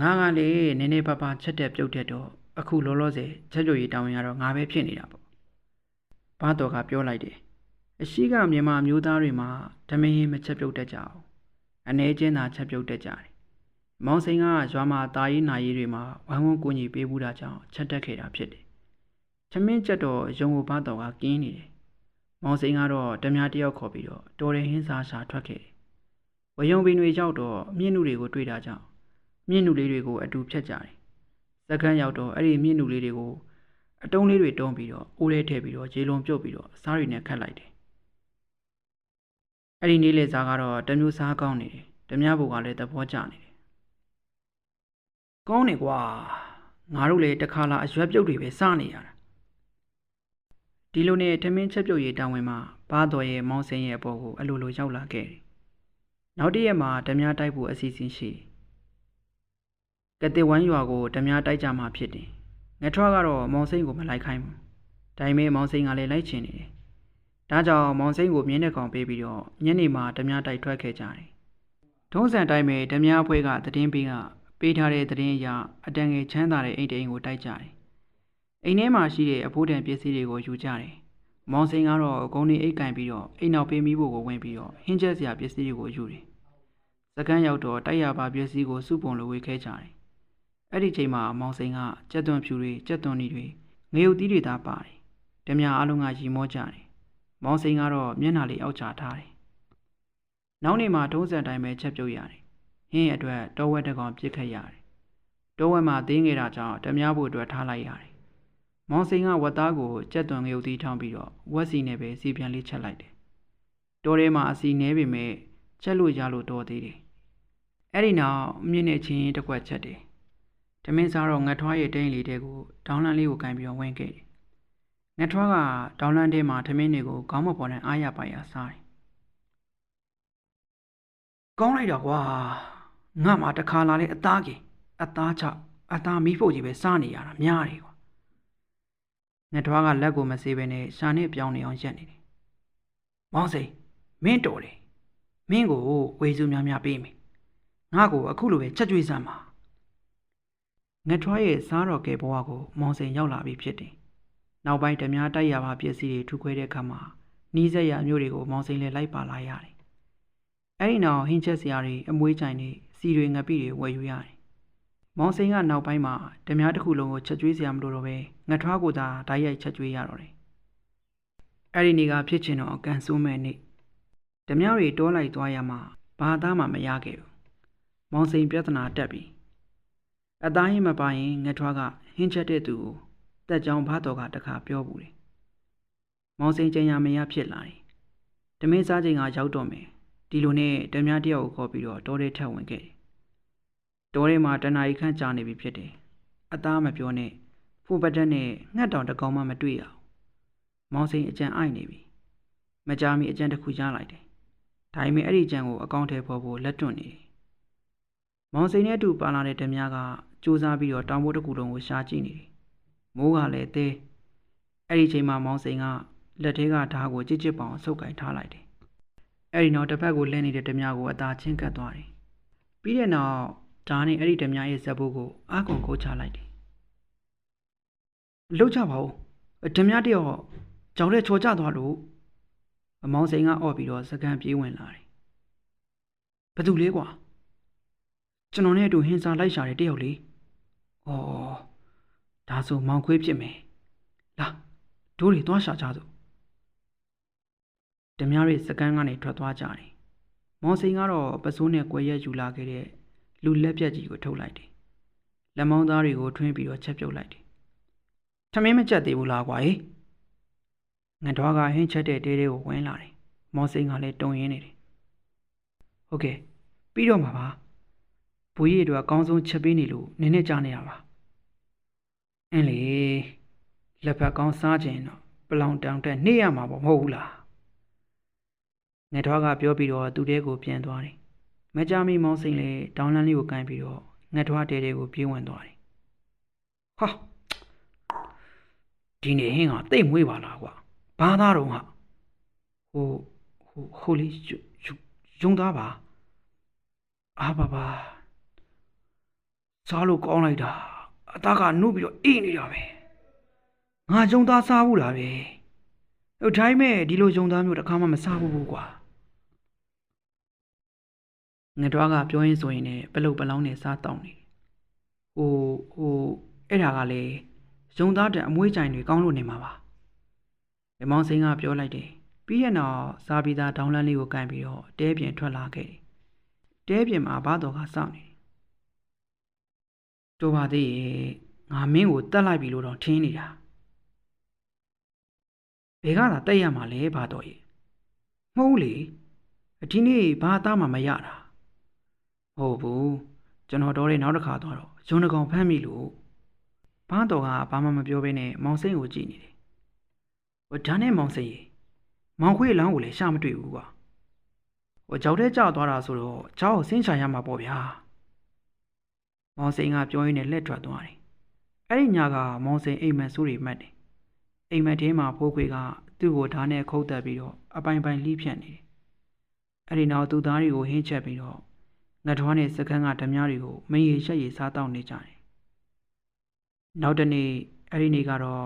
ငါကလေနည်းနည်းပါးပါးချက်တဲ့ပြုတ်တဲ့တော့အခုလောလောဆယ်ချက်ကြွရီတောင်းရင်ကတော့ငါပဲဖြစ်နေတာပေါ့ဘာတော်ကပြောလိုက်တယ်အရှိကမြန်မာမျိုးသားတွေမှာဓမင်းမချက်ပြုတ်တတ်ကြအောင်အနေချင်းသာချက်ပြုတ်တတ်ကြတယ်မောင်စိန်ကရွာမှာတာရေးနာရေးတွေမှာဝိုင်းဝန်းကူညီပေးဘူးတာကြောင့်ချက်တက်ခဲ့တာဖြစ်တယ်ထမင်းချက်တော့ရုံကိုဘာတော်ကကင်းနေတယ်မောင်စိန်ကတော့ဓမြတယောက်ခေါ်ပြီးတော့တော်တယ်ဟင်းစားရှာထွက်ခဲ့တယ်ဝယုံပင်တွေရောက်တော့မြင့်နုတွေကိုတွေ့တာကြောင့်မြင့်နုလေးတွေကိုအတူဖြတ်ကြတယ်စကန်းရောက်တော့အဲ့ဒီမြင့်နုလေးတွေကိုအတုံးလေးတွေတုံးပြီးတော့အိုးထဲထည့်ပြီးတော့ရေလုံးပြုတ်ပြီးတော့စားတွေနဲ့ခတ်လိုက်တယ်အဲ့ဒီနေ့လေစားကတော့တမျိုးစားကောင်းနေတယ်ဓမြဘုံကလည်းသဘောကျနေတယ်ကောင်းနေကွာငါတို့လည်းတစ်ခါလာအရွက်ပြုတ်တွေပဲစားနေရတာဒီလိုနဲ့ထမင်းချက်ပြုတ်ရေးတောင်းဝင်မှာဘာတော်ရဲ့မောင်စိန်ရဲ့အပေါ်ကိုအလိုလိုရောက်လာခဲ့တယ်နောက်တစ်ရက်မှာဓမြတိုက်ဖို့အစီအစဉ်ရှိတယ်ကတိဝမ်းရွာကိုဓမြတိုက်ကြမှာဖြစ်တယ်ငထွားကတော့မောင်စိန်ကိုမလိုက်ခိုင်းဘူးဒါပေမဲ့မောင်စိန်ကလည်းလိုက်ချင်နေတယ်ဒါကြောင့်မောင်စိန်ကိုမြင်းတဲ့ကောင်ပေးပြီးတော့ညနေမှာဓမြတိုက်ထွက်ခဲ့ကြတယ်ထုံးစံတိုင်းပဲဓမြအဖွဲ့ကသတင်းပေးထားတဲ့သတင်းအရအတန်ငယ်ချမ်းသာတဲ့အိမ်တိန်ကိုတိုက်ကြတယ်အိမ်ထဲမှာရှိတဲ့အဖိုးတန်ပစ္စည်းတွေကိုယူကြတယ်မောင်စိန်ကတော့ဂုံနေအိတ်ကင်ပြီးတော့အိမ်နောက်ပေးမိဖို့ကိုဝင်ပြီးတော့ဟင်းချက်စရာပစ္စည်းတွေကိုယူတယ်စကန်းရောက်တော့တိုက်ရပါပစ္စည်းကိုစုပုံလိုဝေခဲ့ကြတယ်အဲ့ဒီချိန်မှာမောင်စိန်ကကြက်သွန်ဖြူတွေကြက်သွန်နီတွေငရုတ်သီးတွေသာပါတယ်ဓမြအားလုံးကရီမောကြတယ်မောင်စိန်ကတော့မျက်နှာလေးအောက်ချထားတယ် နောက်နေ့မှာထုံးစံတိုင်းပဲချက်ပြုတ်ရတယ်ဟင်းအတွက်တောဝက်တစ်ကောင်ပြစ်ခတ်ရတယ်တောဝက်မှာသေးငယ်တာကြောင့်ဓမြဖို့အတွက်ထားလိုက်ရတယ်မောင်စိန်ကဝက်သားကိုကြက်သွန်ငရုတ်သီးထောင်းပြီးတော့ဝက်စီနဲ့ပဲစီပြန်လေးချက်လိုက်တယ်တောထဲမှာအစီနဲပေမဲ့ချက်လို့ရလို့တော်သေးတယ်အဲ့ဒီနောက်မြင့်နဲ့ချင်းတစ်ခွက်ချက်တယ်ဓမင်းစားတော့ငတ်ထွားရဲ့တိန်လေးတဲကိုဒေါင်းလန်းလေးကိုကင်ပြီးတော့ဝင်ခဲ့တယ်ငတ်ထွားကဒေါင်းလန်းတဲမှာဓမင်းတွေကိုခေါင်းမပေါ်နဲ့အားရပါရစားတယ်ကောင်းလိုက်တော့ကွာငါမှတခါလာလေအသားကြီးအသားချအသားမီးဖို့ကြီးပဲစားနေရတာများတယ်ကွာငထွားကလက်ကိုမဆေးဘဲနဲ့ရှာနဲ့ပြောင်းနေအောင်ရက်နေတယ်မောင်စိန်မင်းတော်တယ်မင်းကိုဝေစုများများပေးမယ်ငါ့ကိုအခုလိုပဲချက်ကြွေးစမ်းပါငထွားရဲ့စားတော်ကဲဘဝကိုမောင်စိန်ရောက်လာပြီဖြစ်တယ်နောက်ပိုင်းဓမြတိုက်ရပါပစ္စည်းတွေထုခွဲတဲ့အခါမှာနီးစက်ရမျိုးတွေကိုမောင်စိန်လည်းလိုက်ပါလာရတယ်အဲ့ဒီနောက်ဟင်းချက်စရာတွေအမွှေးကြိုင်တွေစီတွေငပိတွေဝယ်ယူရတယ်။မောင်စိန်ကနောက်ပိုင်းမှာဓမြတစ်ခုလုံးကိုချက်ကျွေးစရာမလိုတော့ပဲငထွားကိုသာဓာတ်ရိုက်ချက်ကျွေးရတော့တယ်။အဲ့ဒီနေ့ကဖြစ်ချင်တော့ကန်ဆိုးမဲ့နေ့ဓမြတွေတောလိုက်သွားရမှဘာသားမှမရခဲ့ဘူး။မောင်စိန်ပြဿနာတက်ပြီ။အသားရင်မပါရင်ငထွားကဟင်းချက်တဲ့သူကိုတက်ကြောင်ဘာတော်ကတခါပြောဘူးတယ်။မောင်စိန်ကြင်ရမရဖြစ်လာတယ်။ဓမင်းစားချိန်ကရောက်တော့မယ်။ဒီလိုနဲ့ဓမြတယောက်ကိုခေါ်ပြီးတော့တောထဲထက်ဝင်ခဲ့တယ်။တောထဲမှာတနားရီခန့်ကြာနေပြီဖြစ်တယ်။အသားမပြောနဲ့ဖိုးပတ်တက်နဲ့ငှက်တောင်တကောင်မှမတွေ့ရအောင်။မောင်စိန်အကြံအိုက်နေပြီ။မကြာမီအကြံတစ်ခုရလိုက်တယ်။ဒါပေမဲ့အဲ့ဒီအကြံကိုအကောင့်ထဲပေါ်ဖို့လက်တွန့်နေတယ်။မောင်စိန်နဲ့အတူပါလာတဲ့ဓမြကစူးစမ်းပြီးတော့တောင်ပေါ်တစ်ခုလုံးကိုရှာကြည့်နေတယ်။မိုးကလည်းသေး။အဲ့ဒီချိန်မှာမောင်စိန်ကလက်ထဲကဓာတ်ကိုကြစ်ကြစ်ပေါင်ဆုပ်ကင်ထားလိုက်တယ်။အဲ့ဒီနောက်တစ်ဖက်ကိုလှည့်နေတဲ့ဓမြကိုအသာချင်းကပ်သွားတယ်။ပြီးတဲ့နောက်ဓာတ်နဲ့အဲ့ဒီဓမြရဲ့ဇက်ဘိုးကိုအာကုန်ကိုချလိုက်တယ်။လှုပ်ကြပါဦး။ဓမြတယောက်ကြောင်တဲ့ချော်ကျသွားလို့မောင်စိန်ကအော်ပြီးတော့စကန်ပြေးဝင်လာတယ်။ဘသူလဲကွာ။ကျွန်တော်နဲ့အတူဟင်းစားလိုက်ရှာတဲ့တယောက်လေ။အော်ဒါဆိုမောင်ခွေးဖြစ်မယ်။လာဒိုးတွေသွားရှာကြစို့။ဓမြတွေစကန်ကနေထွက်သွားကြတယ်။မောင်စိန်ကတော့ပစိုးနဲ့ကွယ်ရက်ယူလာခဲ့တဲ့လူလက်ပြက်ကြီးကိုထုတ်လိုက်တယ်။လက်မောင်းသားတွေကိုထွင်းပြီးတော့ချက်ပြုတ်လိုက်တယ်။ထမင်းမချက်သေးဘူးလားကွာ။ငထွားကဟင်းချက်တဲ့တဲတဲကိုဝင်လာတယ်။မောင်စိန်ကလည်းတုံရင်းနေတယ်။ဟုတ်ကဲ့ပြီးတော့မှာပါ။ဘူကြီးတို့ကအကောင်းဆုံးချက်ပေးနေလို့နည်းနည်းကြားနေရပါ။အင်းလေလက်ဖက်ကောင်းစားခြင်းတော့ပလောင်တောင်တက်နှေးရမှာပေါ့မဟုတ်ဘူးလား။ငထွားကပြောပြီးတော့သူ့တဲကိုပြန်သွားတယ်။မကြမီမောင်စိန်လည်းတောင်းလန်းလေးကိုကန်ပြီးတော့ငထွားတဲတဲကိုပြေးဝင်သွားတယ်။ဟာဒီနေ့ဟင်းကတိတ်မွေးပါလားကွာ။ဘာသားတော့ဟာဟိုလေးယုံသားပါ။အာပါစားလို့ကောင်းလိုက်တာအသားကနှုတ်ပြီးတော့အေးနေတာပဲ။ငါယုံသားစားဘူးလားပဲ။ဒါပေမဲ့ဒီလိုယုံသားမျိုးတစ်ခါမှမစားဘူးကွာ။ငထွားကပြောရင်းဆိုရင်လည်းပလုတ်ပလောင်းနဲ့စားတောင်းနေ။အဲ့ဒါကလေယုံသားတဲ့အမွှေးကြိုင်တွေကောင်းလို့နေမှာပါ။မောင်စိန်ကပြောလိုက်တယ်။ပြီးရနောက်စားပြီးသားဒေါင်းလန်းလေးကိုကန်ပြီးတော့တဲပြင်ထွက်လာခဲ့တယ်။တဲပြင်မှာဘာတော်ကစောင့်နေတယ်။တို့ပါသေးရဲ့ငါမင်းကိုတတ်လိုက်ပြီလို့တော့ထင်းနေတာ။ဘယ်ကသာတက်ရမှာလဲဘာတော်ရဲ့။မဟုတ်လေ။ဒီနေ့ဘာသားမှမရတာ။ဟုတ်ဘူး။ကျွန်တော်တော့တဲ့နောက်တစ်ခါတော့ရုံတကောင်ဖမ်းမိလို့ဘာတော်ကဘာမှမပြောဘဲနဲ့မောင်စိန်ကိုကြည့်နေတယ်။ဒါနဲ့မောင်စိန်ရေမောင်ခွေးလောင်းကိုလည်းရှာမတွေ့ဘူးကွာ။ကြောက်တဲ့ကြောက်သွားတာဆိုတော့ကြောက်ကိုဆင်းချရမှာပေါ့ဗျာ။မောင်စိန်ကပြောရင်းနဲ့လက်ထွက်သွားတယ်။အဲ့ဒီညကမောင်စိန်အိမ်မက်ဆိုးတွေမှတ်တယ်။အိမ်မက်ထဲမှာဖိုးခွေကသူ့ကိုဓာတ်နဲ့ခုတ်တက်ပြီးတော့အပိုင်ပိုင်လှီးဖြတ်နေတယ်။အဲ့ဒီနောက်သူ့သားတွေကိုဟင်းချက်ပြီးတော့ငထွားနဲ့စကန်းကဓမြတွေကိုမင်းရီရှက်ရီစားတောက်နေကြတယ်။နောက်တနေ့အဲ့ဒီနေ့ကတော့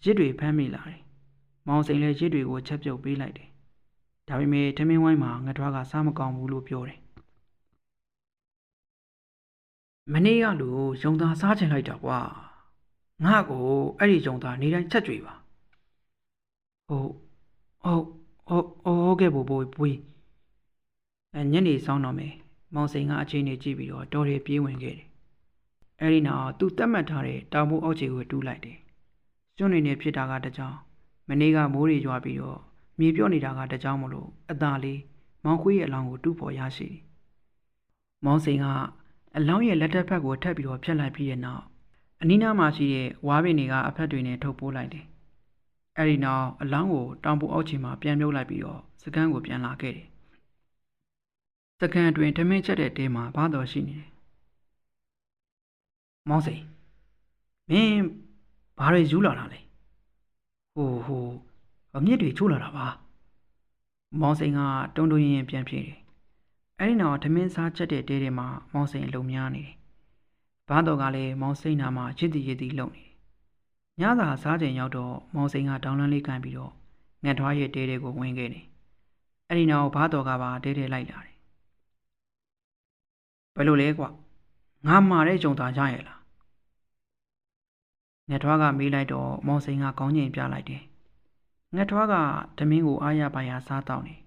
ရစ်တွေဖမ်းမိလာတယ်။မောင်စိန်လည်းရစ်တွေကိုချက်ပြုတ်ပေးလိုက်တယ်။ဒါပေမဲ့ထမင်းဝိုင်းမှာငထွားကစားမကောင်းဘူးလို့ပြောတယ်။မနေ့ကလို့ယုံသားစားချင်လိုက်တာကွာ။ငါ့ကိုအဲ့ဒီယုံသားနေတိုင်းချက်ကြွေပါ။ဟုတ်ကဲ့ဘိုး ညနေဆောင်တော့မယ်မောင်စိန်ကအချိန်နေကြည့်ပြီးတော့တော်တွေပြေးဝင်ခဲ့တယ်အဲ့ဒီနောက်သူတက်မှတ်ထားတဲ့တောင်မိုးအောက်ခြေကိုတူးလိုက်တယ်ကျွန်းတွေနဲ့ဖြစ်တာကတကြောင်မနေ့ကမိုးတွေရွာပြီးတော့မြေပြော့နေတာကတကြောင်မလို့အသာလေးမောင်ခွေးရဲ့အလောင်းကိုတူးဖို့ရရှိတယ်မောင်စိန်ကအလောင်းရဲ့လက်ထက်ဖက်ကိုထပ်ပြီးတော့ဖြတ်လိုက်ပြီးတဲ့နောက်အနီးနားမှာရှိတဲ့ဝါးပင်တွေကအဖက်တွေနဲ့ထုတ်ပိုးလိုက်တယ်အဲ့ဒီနောက်အလောင်းကိုတောင်ပိုအောက်ခြေမှာပြန်မြုပ်လိုက်ပြီးတော့စကန်းကိုပြန်လာခဲ့တယ်စကန်းအတွင်းထမင်းချက်တဲ့တဲမှာဘာတော်ရှိနေတယ်မောင်စိန်မင်းဘာတွေယူလာတာလဲဟိုအမြင့်တွေချိုးလာတာပါမောင်စိန်ကတုံတုံရင်ပြန်ပြေးတယ်အဲ့ဒီနောက်ထမင်းစားချက်တဲ့တဲထဲမှာမောင်စိန်အလုံးများနေတယ်ဘာတော်ကလည်းမောင်စိန်နာမှာရစ်တီလုံနေတယ်ညစာစားချိန်ရောက်တော့မောင်စိန်ကတောင်းလန်းလေးကန်ပြီးတော့ငတ်ထွားရဲ့တဲတဲကိုဝင်ခဲ့တယ်အဲ့ဒီနောက်ဘာတော်ကပါတဲတဲလိုက်လာတယ်ဘယ်လိုလဲကွာငါမှာတဲ့ကြုံသားရရဲ့လားငတ်ထွားကမေးလိုက်တော့မောင်စိန်ကကောင်းကျင်ပြလိုက်တယ်ငတ်ထွားကဓမင်းကိုအားရပါရစားတောင်းတယ်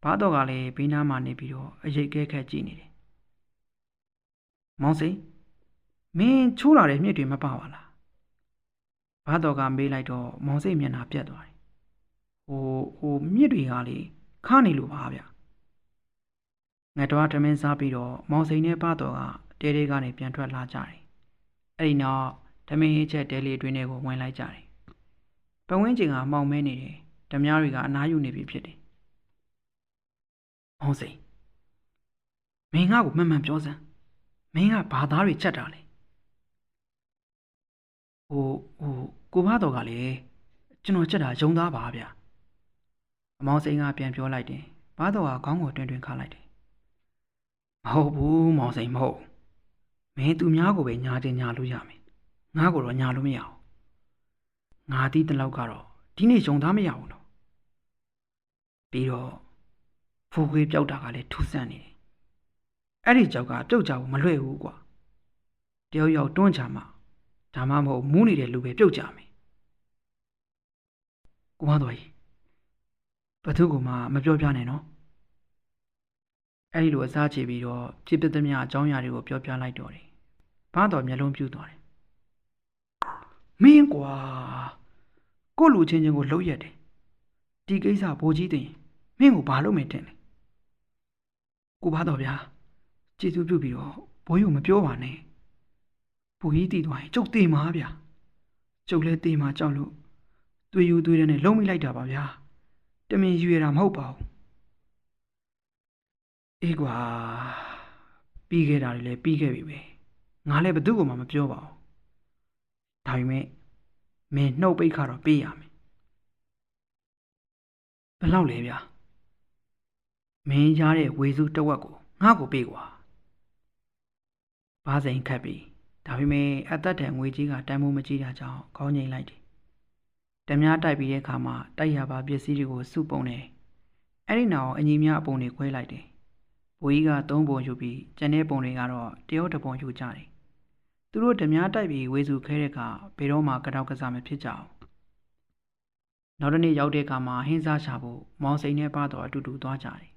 ဘာတော်ကလည်းဘေးနားမှာနေပြီးတော့အရိတ်ကဲခက်ကြည့်နေတယ်မောင်စိန်မင်းချိုးလာတဲ့မြစ်တွေမပါပါလားဘာတော်ကမေးလိုက်တော့မောင်စိန်မျက်နှာပြတ်သွားတယ်ဟိုမြစ်တွေကလေခါနေလို့ပါဗျငတ်ထွားဓမင်းစားပြီးတော့မောင်စိန်နဲ့ဘာတော်ကတဲတဲကနေပြန်ထွက်လာကြတယ်အဲ့ဒီနောက်ဓမင်းဟင်းချက်တဲလေးအတွင်းထဲကိုဝင်လိုက်ကြတယ်ပဝင်းကျင်ကမှောင်မဲနေတယ်ဓမြတွေကအနားယူနေပြီဖြစ်တယ်မောင်စိန်မင်းငါ့ကိုမှန်မှန်ပြောစမ်းမင်းကဘာသားတွေချက်တာလဲကိုဘာတော်ကလည်းကျွန်တော်ချက်တာယုံသားပါဗျအမောင်စိန်ကပြန်ပြောလိုက်တယ်ဘာတော်ကခေါင်းကိုတွင်ခါလိုက်တယ်မဟုတ်ဘူးမောင်စိန်မဟုတ်မင်းသူများကိုပဲညာတင်ညာလို့ရမယ်ငါ့ကိုတော့ညာလို့မရအောင်ငါတီးတလောက်ကတော့ဒီနေ့ယုံသားမရဘူးနော်ပြီးတော့ဖူခွေးပြောက်တာကလည်းထူးဆန်းနေတယ်အဲ့ဒီကြောက်ကပြုတ်ကြဘူးမလွဲ့ဘူးကွာတယောက်ယောက်တွန်းချမှာဒါမှမဟုတ်မူးနေတဲ့လူပဲပြုတ်ကြမယ်ကိုမတော်ကြီးဘသူကမှမပြောပြနဲ့နော်အဲ့ဒီလိုအစားချေပြီးတော့ဖြစ်ပသမျှအကြောင်းအရာတွေကိုပြောပြလိုက်တော့တယ်ဘာတော်မျက်လုံးပြူးသွားတယ်မင်းကွာကိုလူချင်းချင်းကိုလှုပ်ရက်တယ်ဒီကိစ္စဘိုးကြီးတင်မင်းကိုဘာလုပ်မယ်တင်လဲကိုဘာတော်ဗျာကျေးဇူးပြုပြီးတော့ဘိုးကြီးကိုမပြောပါနဲ့ဘိုးကြီးတည်သွားရင်ကျုပ်တေမှာဗျာကျုပ်လည်းတေမှာကြောက်လို့သွေးယူသွေးတဲ့နဲ့လုံးမိလိုက်တာပါဗျာတမင်ယူရတာမဟုတ်ပါဘူးအေးကွာပြီးခဲ့တာတွေလည်းပြီးခဲ့ပြီပဲငါလည်းဘသူ့ကိုမှမပြောပါဘူးဒါပေမဲ့မင်းနှုတ်ပိတ်ခါတော့ပေးရမယ်ဘယ်လောက်လဲဗျာမင်းရတဲ့ဝေစုတဝက်ကိုငါ့ကိုပေးကွာဘာစိန်ခတ်ပြီးဒါပေမဲ့အသက်တန်ငွေကြီးကတန်ဖိုးမကြီးတာကြောင့်ခေါင်းငိမ့်လိုက်တယ်တမ ्या တိုက်ပြီးတဲ့အခါမှာတိုက်ရပါပစ္စည်းတွေကိုစုပုံတယ်အဲ့ဒီနောက်အညီများအပုံတွေခွဲလိုက်တယ်ဘိုးကြီးက3ပုံယူပြီးကျန်တဲ့ပုံတွေကတော့တယောက်တစ်ပုံယူကြတယ်သူတို့ဓမြတိုက်ပြီးဝေစုခဲတဲ့အခါဘယ်တော့မှကြောက်ကစားမဖြစ်ကြအောင်နောက်တစ်နေ့ရောက်တဲ့အခါမှာဟင်းစားရှာဖို့မောင်စိန်နဲ့ပါတော့အတူတူသွားကြတယ်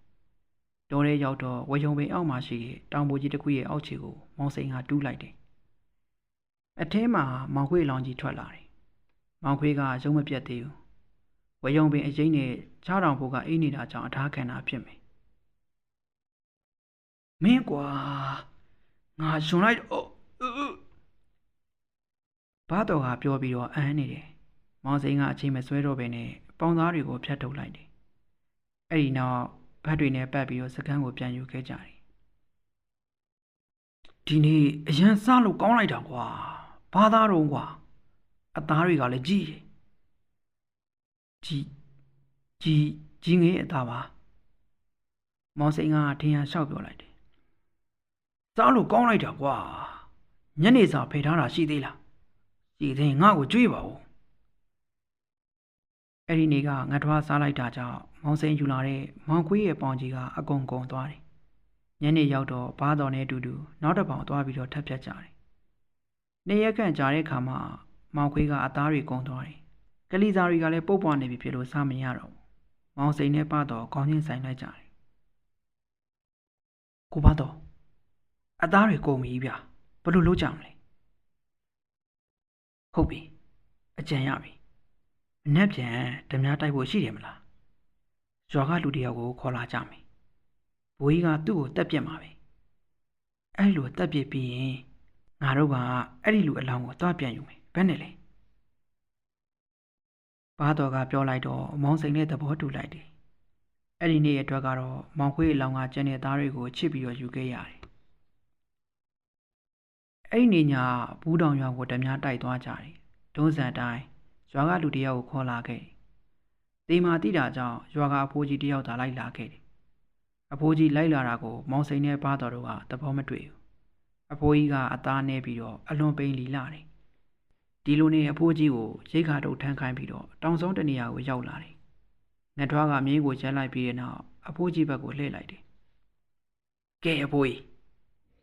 တော်ရဲရောက်တော့ဝေယုံပင်အောက်မှာရှိတဲ့တောင်ပိုကြီးတစ်ခုရဲ့အောက်ခြေကိုမောင်စိန်ကတူးလိုက်တယ်အထဲမှာမောင်ခွေးလောင်ကြီးထွက်လာတယ်မောင်ခွေးကရုံးမပြတ်သေးဘူးဝေယုံပင်အရင်နဲ့ချားတောင်ဘိုးကအိနေတာကြောင့်အထားခံတာဖြစ်မယ်မင်းကွာငါရှင်လိုက်တော့ဘာတော်ကပြောပြီးတော့အမ်းနေတယ်မောင်စိန်ကအချိန်မဆွဲတော့ဘဲနဲ့ပေါင်သားတွေကိုဖြတ်ထုတ်လိုက်တယ်အဲ့ဒီနောက်ဘတ်တွေနဲ့ပတ်ပြီးတော့စကန်းကိုပြန်ယူခဲ့ကြတယ်ဒီနေ့အရန်စားလို့ကောင်းလိုက်တာကွာဘာသားတော့ကွာအသားတွေကလည်းကြီးတယ်ကြီးငယ်အသားပါမောင်စိန်ကထင်ရလျှောက်ပြောလိုက်တယ်စားလို့ကောင်းလိုက်တာကွာညနေစာဖယ်ထားတာရှိသေးလားရှိသေးငါ့ကိုကြွေးပါဦးအဲ့ဒီနေ့ကငါထွားစားလိုက်တာကြောင့်မောင်စိန်ယူလာတဲ့မောင်ခွေးရဲ့ပေါင်ကြီးကအကုန်ကုန်သွားတယ်ညနေရောက်တော့ဘားတော်နဲ့အတူတူနောက်တစ်ပေါင်သွားပြီးတော့ထပ်ဖြတ်ကြတယ်နေရက်ခန့်ကြာတဲ့အခါမှာမောင်ခွေးကအသားတွေကုန်သွားတယ်ကလေးစားတွေကလည်းပုတ်ပွားနေပြီဖြစ်လို့စားမရတော့ဘူးမောင်စိန်နဲ့ပါတော့ခေါင်းချင်းဆိုင်လိုက်ကြတယ် ကိုဘာတော်အသားတွေကုန်ပြီဗျာဘယ်လိုလုပ်ကြမလဲဟုတ်ပြီအကြံရပြီအနက်ပြန်ဓမြတိုက်ဖို့ရှိတယ်မလားရွာကလူတယောက်ကိုခေါ်လာကြမယ်ဘိုးကြီးကသူ့ကိုတက်ပြစ်မှာပဲအဲ့လိုတက်ပြစ်ပြီးရင်ငါတို့ကအဲ့ဒီလူအလောင်းကိုသွားပြန်ယူမယ်ဘယ်နဲ့လဲဘာတော်ကပြောလိုက်တော့မောင်စိန်နဲ့သဘောတူလိုက်တယ်အဲ့ဒီနေ့အတွက်ကတော့မောင်ခွေးအလောင်းကကျန်တဲ့သားတွေကိုချစ်ပြီးတော့ယူခဲ့ရတယ်အဲ့ဒီနေ့ညဘူးတောင်ရွာကိုဓမြတိုက်သွားကြတယ်ဒုံးစံတိုင်းရွာကလူတယောက်ကိုခေါ်လာခဲ့တယ်တေမာတိတာကြောင့်ရွာကအဖိုးကြီးတယောက်သာလိုက်လာခဲ့တယ်အဖိုးကြီးလိုက်လာတာကိုမောင်စိန်နဲ့ဘာတော်တို့ကသဘောမတွေ့ဘူးအဖိုးကြီးကအသားနှဲပြီးတော့အလွန်ပိန်လီလာတယ်ဒီလိုနဲ့အဖိုးကြီးကိုရိတ်ခါတုတ်ထမ်းခိုင်းပြီးတော့တောင်ဆုံးတနေရာကိုရောက်လာတယ်ငှက်ထွားကမြင်းကိုကျန်းလိုက်ပြီးတဲ့နောက်အဖိုးကြီးဘက်ကိုလှည့်လိုက်တယ်ကဲအဖိုးကြီး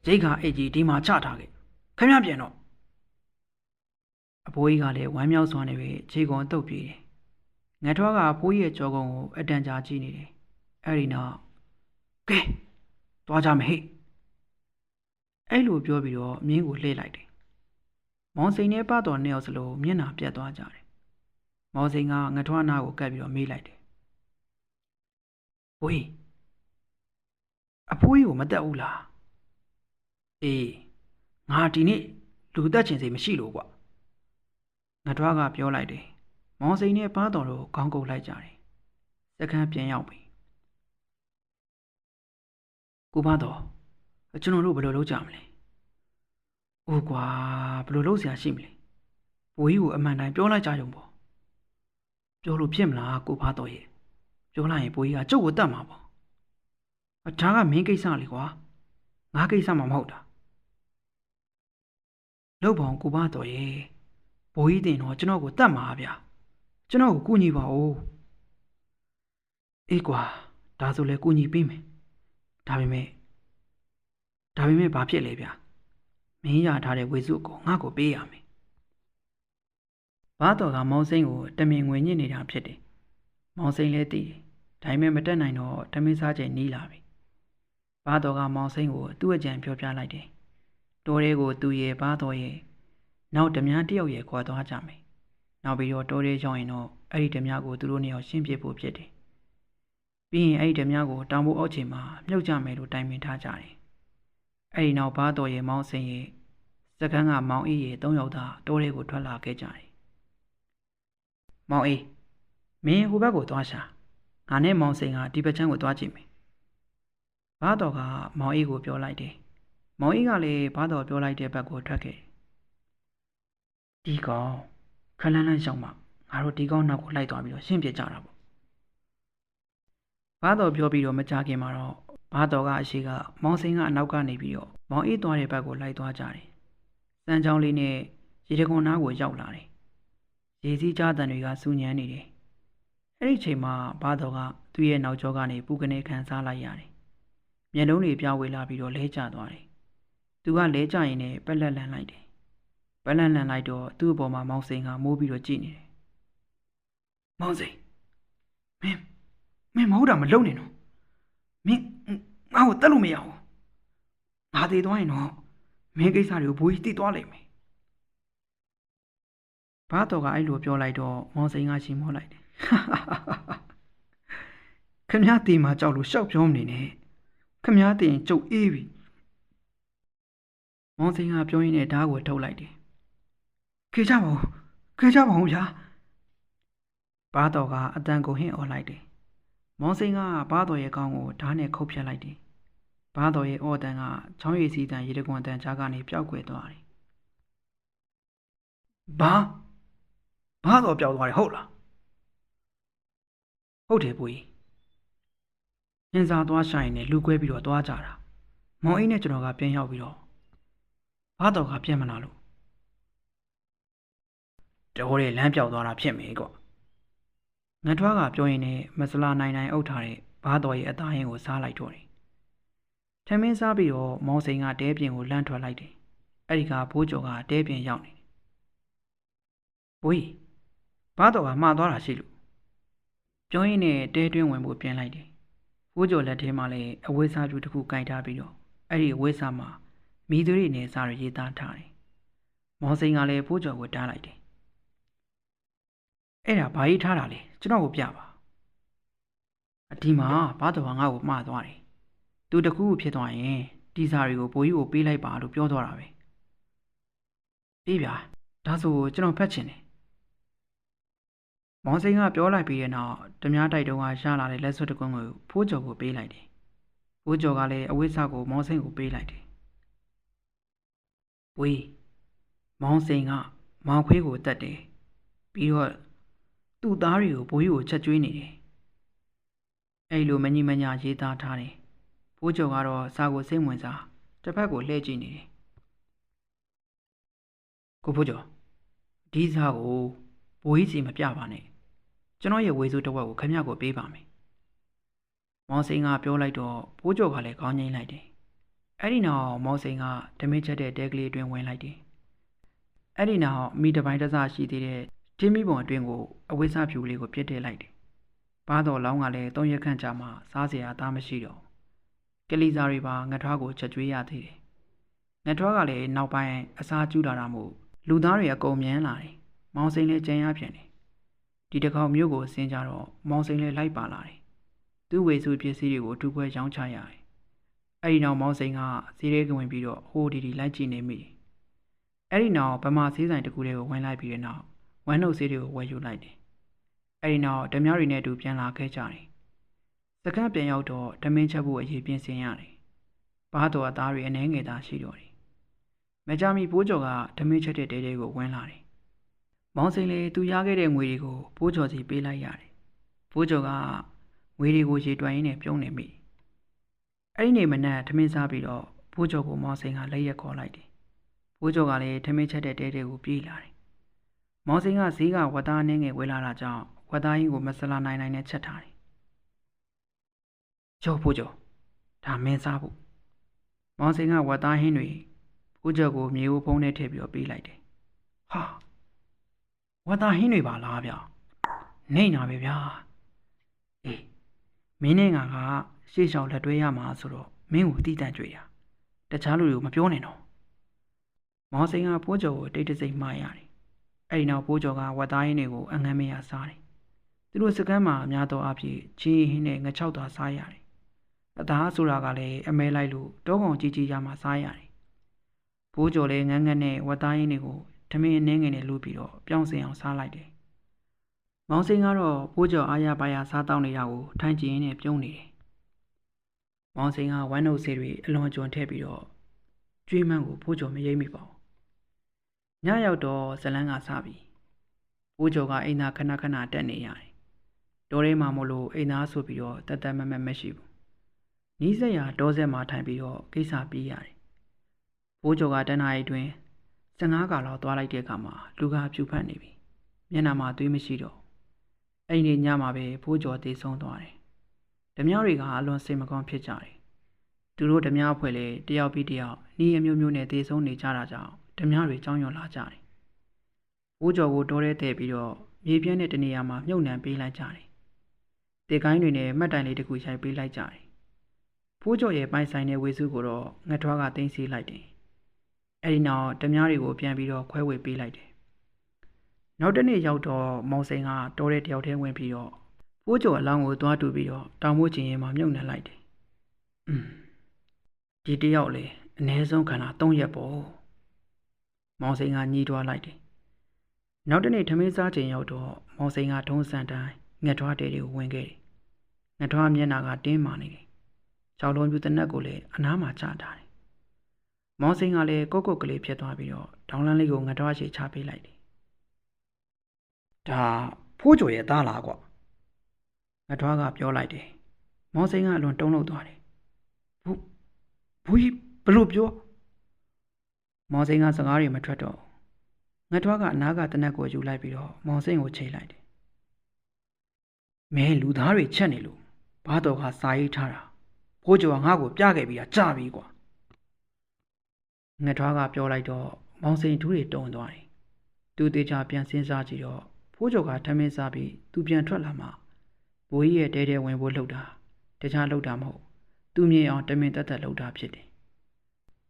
ရိတ်ခါအိတ်ကြီးဒီမှာချထားခဲ့ခင်ဗျားပြန်တော့အဖိုးကြီးကလည်းဝမ်းမြောက်စွာနဲ့ပဲခြေကုံတုပ်ပြေးတယ်ငှက်ထွားကအဖိုးကြီးရဲ့ကြောကုံကိုအတန်ကြာကြည့်နေတယ်အဲ့ဒီနောက်ကဲသွားကြမယ်ဟဲ့အဲ့လိုပြောပြီးတော့မြင်းကိုလှည့်လိုက်တယ်မောင်စိန်နဲ့ပါတော်နှစ်ယောက်စလုံးမျက်နှာပြတ်သွားကြတယ်မောင်စိန်ကငှက်ထွားနာကိုကပ်ပြီးတော့မေးလိုက်တယ်ဘိုးကြီးအဖိုးကြီးကိုမတက်ဘူးလားအေးငါဒီနေ့လူတက်ချင်စိတ်မရှိလို့ကွာငှက်ထွားကပြောလိုက်တယ်မောင်စိန်နဲ့ပါတော်တို့ခေါင်းကုပ်လိုက်ကြတယ်စက္ကန့်ပြန်ရောက်ပြီကိုပါတော်ကျွန်တော်တို့ဘယ်လိုလုပ်ကြမလဲအိုးကွာဘယ်လိုလုပ်စရာရှိမလဲဘိုးကြီးကိုအမှန်တိုင်းပြောလိုက်ကြရုံပေါ့ပြောလို့ဖြစ်မလားကိုပါတော်ရဲ့ပြောလိုက်ရင်ဘိုးကြီးကကျုပ်ကိုတတ်မှာပေါ့ဒါကမင်းကိစ္စလေကွာငါကိစ္စမှမဟုတ်တာလုပ်ပါအောင်ကိုပါတော်ရဲ့ဘိုးကြီးတင်တော့ကျွန်တော်ကိုတတ်မှာဗျာကျွန်တော်ကိုကူညီပါဦးအေးကွာဒါဆိုလဲကူညီပေးမယ်ဒါပေမဲ့ဘာဖြစ်လဲဗျာမင်းရထားတဲ့ဝေစုကိုငါ့ကိုပေးရမယ်ဘာတော်ကမောင်စိန်ကိုတမင်ငွေညစ်နေတာဖြစ်တယ်မောင်စိန်လည်းသိတယ်ဒါပေမဲ့မတက်နိုင်တော့တမင်စားချိန်နီးလာပြီဘာတော်ကမောင်စိန်ကိုသူ့အကြံပြောပြလိုက်တယ်တိုးရဲကိုသူ့ရဲ့ဘာတော်ရဲ့နောက်ဓမြတယောက်ရဲ့ခေါ်သွားကြမယ်နောက်ပြီးတော့တိုးရဲကြောင်းရင်တော့အဲ့ဒီဓမြကိုသူတို့နှစ်ယောက်ရှင်းပြဖို့ဖြစ်တယ်ပြီးရင်အဲ့ဒီဓမြကိုတောင်ပေါ်အောက်ခြေမှာမြုပ်ကြမယ်လို့တိုင်ပင်ထားကြတယ်အဲ့ဒီနောက်ဘာတော်ရဲ့မောင်စိန်ရဲ့စကန်းကမောင်အေးရဲ့၃ယောက်သာတိုးရဲကိုထွက်လာခဲ့ကြတယ်မောင်အေးမင်းဟိုဘက်ကိုသွားရှာငါနဲ့မောင်စိန်ကဒီဘက်ချမ်းကိုသွားကြည့်မယ်ဘာတော်ကမောင်အေးကိုပြောလိုက်တယ်မောင်အေးကလည်းဘာတော်ပြောလိုက်တဲ့ဘက်ကိုထွက်ခဲ့ဒီကောင်ခလန်းလန်းရှောင်းမှငါတို့ဒီကောင်နောက်ကိုလိုက်သွားပြီးတော့ရှင်းပြကြတာပေါ့ဘာတော်ပြောပြီးတော့မကြခင်မှာတော့ဘာတော်ကအရှိကမောင်စိန်ကအနောက်ကနေပြီးတော့မောင်အေးသွားတဲ့ဘက်ကိုလိုက်သွားကြတယ်စမ်းချောင်းလေးနဲ့ရေတခွန်နားကိုရောက်လာတယ်ရေစည်းကြားတန်တွေကစူညံနေတယ်အဲ့ဒီချိန်မှာဘာတော်ကသူ့ရဲ့နောက်ကျောကနေပူကနေခံစားလိုက်ရတယ်မျက်လုံးတွေပြောင်းဝေလာပြီးတော့လဲကျသွားတယ်သူကလဲကျရင်လည်းပက်လက်လန်လိုက်တယ်ပက်လက်လန်လိုက်တော့သူ့အပေါ်မှာမောင်စိန်ကမိုးပြီးတော့ကြည့်နေတယ်မောင်စိန်မင်းမဟုတ်တာမလုပ်နဲ့နော်မင်းငါ့ကိုတက်လို့မရဘူးငါသေးသွားရင်တော့မင်းကိစ္စတွေကိုဘိုးကြီးသိသွားလိမ့်မယ်ဘာတော်ကအဲ့လိုပြောလိုက်တော့မောင်စိန်ကရှင်းမောလိုက်တယ်ခင်ဗျားတီမှာကြောက်လို့ရှောက်ပြောမနေနဲ့ခင်ဗျားတီရင်ကျုပ်အေးပြီမောင်စိန်ကပြောရင်းနဲ့ဓာတ်ကိုထုတ်လိုက်တယ်ခေကြပါဦးဗျာဘာတော်ကအတန်ကိုဟင့်អော်လိုက်တယ်မောင်စိန်ကဘာတော်ရဲ့ကောင်းကိုဓာတ်နဲ့ခုတ်ဖြတ်လိုက်တယ်ဘာတော်ရဲ့အော်တန်ကချောင်းရည်စီးတန်ရေတကွန်တန်ကြားကနေပျောက်ကွယ်သွားတယ်ဘာတော်ပျောက်သွားတယ်ဟုတ်လားဟုတ်တယ်ဘိုးကြီးညင်စာသွားဆိုင်နဲ့လူကွဲပြီးတော့သွားကြတာမောင်အိနဲ့ကျွန်တော်ကပြန်ရောက်ပြီးတော့ဘာတော်ကပြန်မလာလို့တော်ရဲ့လမ်းပြောက်သွားတာဖြစ်မယ်ကွငှက်ထွားကပြောရင်းနဲ့မစလာနိုင်အုပ်ထားတဲ့ဘာတော်ရဲ့အသားရင်းကိုစားလိုက်တော့တယ်ထမင်းစားပြီးတော့မောင်စိန်ကတဲပြင်ကိုလမ်းထွက်လိုက်တယ်အဲ့ဒီကဘိုးကျော်ကတဲပြင်ရောက်နေတယ်ဘိုးကြီးဘာတော်ကမှားသွားတာရှိလို့ပြောရင်းနဲ့တဲတွင်းဝင်ဖို့ပြင်လိုက်တယ်ဖူ ဖိုးကျော်လက်ထဲမှာလည်းအဝိစာပြူတစ်ခုကင်ထားပြီးတော့အဲ့ဒီအဝိစာမှာမိသွေးနဲ့စားရရေးသားထားတယ်။မောင်စိန်ကလည်းဖိုးကျော်ကိုတားလိုက်တယ်။အဲ့ဒါဘာရေးထားတာလဲကျွန်တော်ကိုပြပါ။အဒီမှာဘာတော်ကငါ့ကိုမှားသွားတယ်။သူတခုခုဖြစ်သွားရင်ဒီစာတွေကိုဘိုးကြီးကိုပေးလိုက်ပါလို့ပြောသွားတာပဲ။အေးဗျာဒါဆိုကျွန်တော်ဖတ်ချင်တယ်။မောင်စိန်ကပြောလိုက်ပြီးတဲ့နောက်ဓမြတိုက်တုံးကရလာတဲ့လက်စွပ်တစ်ကွန်းကိုဖိုးကျော်ကိုပေးလိုက်တယ်။ဖိုးကျော်ကလည်းအဝိစာကိုမောင်စိန်ကိုပေးလိုက်တယ်။ဝေးမောင်စိန်ကမောင်ခွေးကိုတတ်တယ်ပြီးတော့သူ့သားတွေကိုဘိုးကြီးကိုချက်ကျွေးနေတယ်အဲ့လိုမညီမညာရေးသားထားတယ်ဘိုးကျော်ကတော့စာကိုစိတ်ဝင်စားတစ်ဖက်ကိုလှည့်ကြည့်နေတယ်ကိုဘိုးကျော်ဒီစာကိုဘိုးကြီးစီမပြပါနဲ့ကျွန်တော်ရဲ့ဝေစုတစ်ဝက်ကိုခမရကိုပေးပါမယ်မောင်စိန်ကပြောလိုက်တော့ဘိုးကျော်ကလည်းခေါင်းငိမ့်လိုက်တယ်အဲ့ဒီနောက်မောင်စိန်ကဓမင်းချက်တဲ့တဲကလေးအတွင်းဝင်လိုက်တယ်အဲ့ဒီနောက်မိတပိုင်းတစားရှိသေးတဲ့တင်းမိပုံအတွင်းကိုအဝိစာဖြူလေးကိုပြစ်ထည့်လိုက်တယ်။ဘာတော်လောင်းကလည်း3ရက်ခန့်ကြာမှစားစရာသားမရှိတော့ကလေးစားတွေပါငထွားကိုချက်ကျွေးရသေးတယ်။ငထွားကလည်းနောက်ပိုင်းအစားကျူးလာတာမို့လူသားတွေအကုန်မြန်းလာတယ်။မောင်စိန်လည်းကြံရပြန်တယ်။ဒီတစ်ခေါက်မြို့ကိုဆင်းကြတော့မောင်စိန်လည်းလိုက်ပါလာတယ်။သူ့ဝေစုပစ္စည်းတွေကိုထူခွဲရောင်းချရတယ်။အဲ့ဒီနောက်မောင်စိန်ကဈေးရဲကဝင်ပြီးတော့ဟိုးဒီလိုက်ကြည့်နေမိတယ်။အဲ့ဒီနောက်ဗမာဈေးဆိုင်တစ်ခုလေးကိုဝင်လိုက်ပြီးတဲ့နောက်ဝမ်းနှုတ်ဆေးတွေကိုဝယ်ယူလိုက်တယ်။အဲဒီနောက်ဓမြတွေနဲ့အတူပြန်လာခဲ့ကြတယ်။စကန့်ပြန်ရောက်တော့ဓမင်းချက်ဖို့အရေးပြင်ဆင်ရတယ်။ဘာတော်အသားတွေအနှဲငယ်သားရှိတော့တယ်။မကြမီဘိုးကျော်ကဓမင်းချက်တဲ့တဲတဲကိုဝင်လာတယ်။မောင်စိန်လည်းသူရခဲ့တဲ့ငွေတွေကိုဘိုးကျော်စီပေးလိုက်ရတယ်။ဘိုးကျော်ကငွေတွေကိုရေတွက်ရင်းနဲ့ပြုံးနေမိ။အဲဒီနေ့မနက်ဓမင်းစားပြီးတော့ဘိုးကျော်ကိုမောင်စိန်ကလက်ရက်ခေါ်လိုက်တယ်။ဘိုးကျော်ကလည်းဓမင်းချက်တဲ့တဲတဲကိုပြေးလာတယ်။မောင်စိန်ကဈေးကဝတ်သားနှင်းငယ်ဝဲလာတာကြောင့်ဝတ်သားရင်းကိုမဆလာနိုင်နဲ့ချက်ထားတယ်။ကျော်ဖိုးကျော်ဒါမင်းစားဖို့မောင်စိန်ကဝတ်သားဟင်းတွေဖိုးကျော်ကိုမြေဦးဖုံးနဲ့ထည့်ပြီးတော့ပေးလိုက်တယ်။ဟာဝတ်သားဟင်းတွေပါလားဗျ။နေနာပဲဗျာ။အေးမင်းနဲ့ငါကရှေ့လျှောက်လက်တွဲရမှာဆိုတော့မင်းကိုတီးတန့်ကြွေတာ။တခြားလူတွေကိုမပြောနဲ့တော့။မောင်စိန်ကဖိုးကျော်ကိုတိတ်တဆိတ်မှားရတယ်။အဲ့ဒီနောက်ဘိုးကျော်ကဝတ်သားရင်းတွေကိုအငန်းမရစားတယ်။သူတို့စကမ်းမှာအများသောအားဖြင့်ချင်းဟင်းနဲ့ငချောက်သားစားရတယ်။အသားဆိုတာကလည်းအမဲလိုက်လို့တောကောင်ကြီးကြီးရမှစားရတယ်။ဘိုးကျော်လည်းငန်းငန်းနဲ့ဝတ်သားရင်းတွေကိုဓမင်းအနှင်းငယ်နဲ့လူပြီးတော့ပြောင်းစင်အောင်စားလိုက်တယ်။မောင်စိန်ကတော့ဘိုးကျော်အားရပါရစားတောင်းနေတာကိုထိုင်ကြည့်ရင်းနဲ့ပြုံးနေတယ်။မောင်စိန်ကဝမ်းနှုတ်ဆေးတွေအလွန်ကျွံထည့်ပြီးတော့ကျွေးမန်းကိုဘိုးကျော်မရိပ်မိပါဘူး။ညရောက်တော့ဇလန်းကစားပြီဘိုးကျော်ကအိမ်သားခဏခဏတက်နေရတယ်တောထဲမှာမို့လို့အိမ်သားဆိုပြီးတော့တတ်တတ်မတ်မတ်မရှိဘူးနီးစက်ရတောဆက်မှာထိုင်ပြီးတော့ကိစ္စပြီးရတယ်ဘိုးကျော်ကတန်းနာရီတွင်15ခါလောက်သွားလိုက်တဲ့အခါမှာလူကဖြူဖက်နေပြီမျက်နှာမှာသွေးမရှိတော့အဲ့ဒီညမှာပဲဘိုးကျော်သေဆုံးသွားတယ်ဓမြတွေကအလွန်စိတ်မကောင်းဖြစ်ကြတယ်သူတို့ဓမြအဖွဲ့လေတယောက်ပြီးတယောက်နှီးအမျိုးမျိုးနဲ့သေဆုံးနေကြတာကြောင့်ဓမြတွေကြောင်းရွံ့လာကြတယ်ဘိုးကျော်ကိုတောထဲတည့်ပြီးတော့မြေပြင်းတဲ့တနေရာမှာမြုပ်နှံပေးလိုက်ကြတယ်တေကိုင်းတွေနဲ့မှတ်တိုင်လေးတစ်ခုရိုက်ပေးလိုက်ကြတယ်ဘိုးကျော်ရဲ့ပိုင်ဆိုင်တဲ့ဝေစုကိုတော့ငထွားကသိမ်းဆည်းလိုက်တယ်အဲ့ဒီနောက်ဓမြတွေကိုပြန်ပြီးတော့ခွဲဝေပေးလိုက်တယ်နောက်တစ်နေ့ရောက်တော့မောင်စိန်ကတောထဲတယောက်ထဲဝင်ပြီးတော့ဘိုးကျော်အလောင်းကိုသွားတူပြီးတော့တောင်မိုးကျင်ရင်မှာမြုပ်နှံလိုက်တယ်ဒီတယောက်လေအနည်းဆုံးခန္ဓာ3ရက်ပေါ့မောင်စိန်ကညီးတွားလိုက်တယ်နောက်တစ်နေ့ထမင်းစားချိန်ရောက်တော့မောင်စိန်ကထုံးစံတိုင်းငှက်ထွားတဲတွေကိုဝင်ခဲ့တယ်ငှက်ထွားမျက်နှာကတင်းမာနေတယ်ချောင်းလုံးပြူတနက်ကိုလည်းအနားမှာချထားတယ်မောင်စိန်ကလည်းကုတ်ကုတ်ကလေးဖြစ်သွားပြီးတော့ဒေါင်းလန်းလေးကိုငှက်ထွားချေချပေးလိုက်တယ်ဒါဖိုးကျော်ရဲ့သားလားကွငှက်ထွားကပြောလိုက်တယ်မောင်စိန်ကအလွန်တုံ့လှုပ်သွားတယ်ဘူးကြီးဘလို့ပြောမောင်စိန်ကစကားတွေမထွက်တော့ငှက်ထွားကအနားကတနက်ကိုယူလိုက်ပြီးတော့မောင်စိန်ကိုချိန်လိုက်တယ်။မဲလူသားတွေချက်နေလို့ဘာတော်ကစာရေးထားတာဘိုးကျော်ကငါ့ကိုပြခဲ့ပြီးတာကြပြီကွာ။ငှက်ထွားကပြောလိုက်တော့မောင်စိန်ထူးတွေတုံသွားတယ်။သူတေချာပြန်စဉ်းစားကြည့်တော့ဘိုးကျော်ကထမင်းစားပြီးသူပြန်ထွက်လာမှဘိုးကြီးရဲ့တဲတဲဝင်ဖို့လှုပ်တာ တခြားလောက်တာမဟုတ်သူမြင်အောင်တမင်တက်တက်လောက်တာဖြစ်တယ်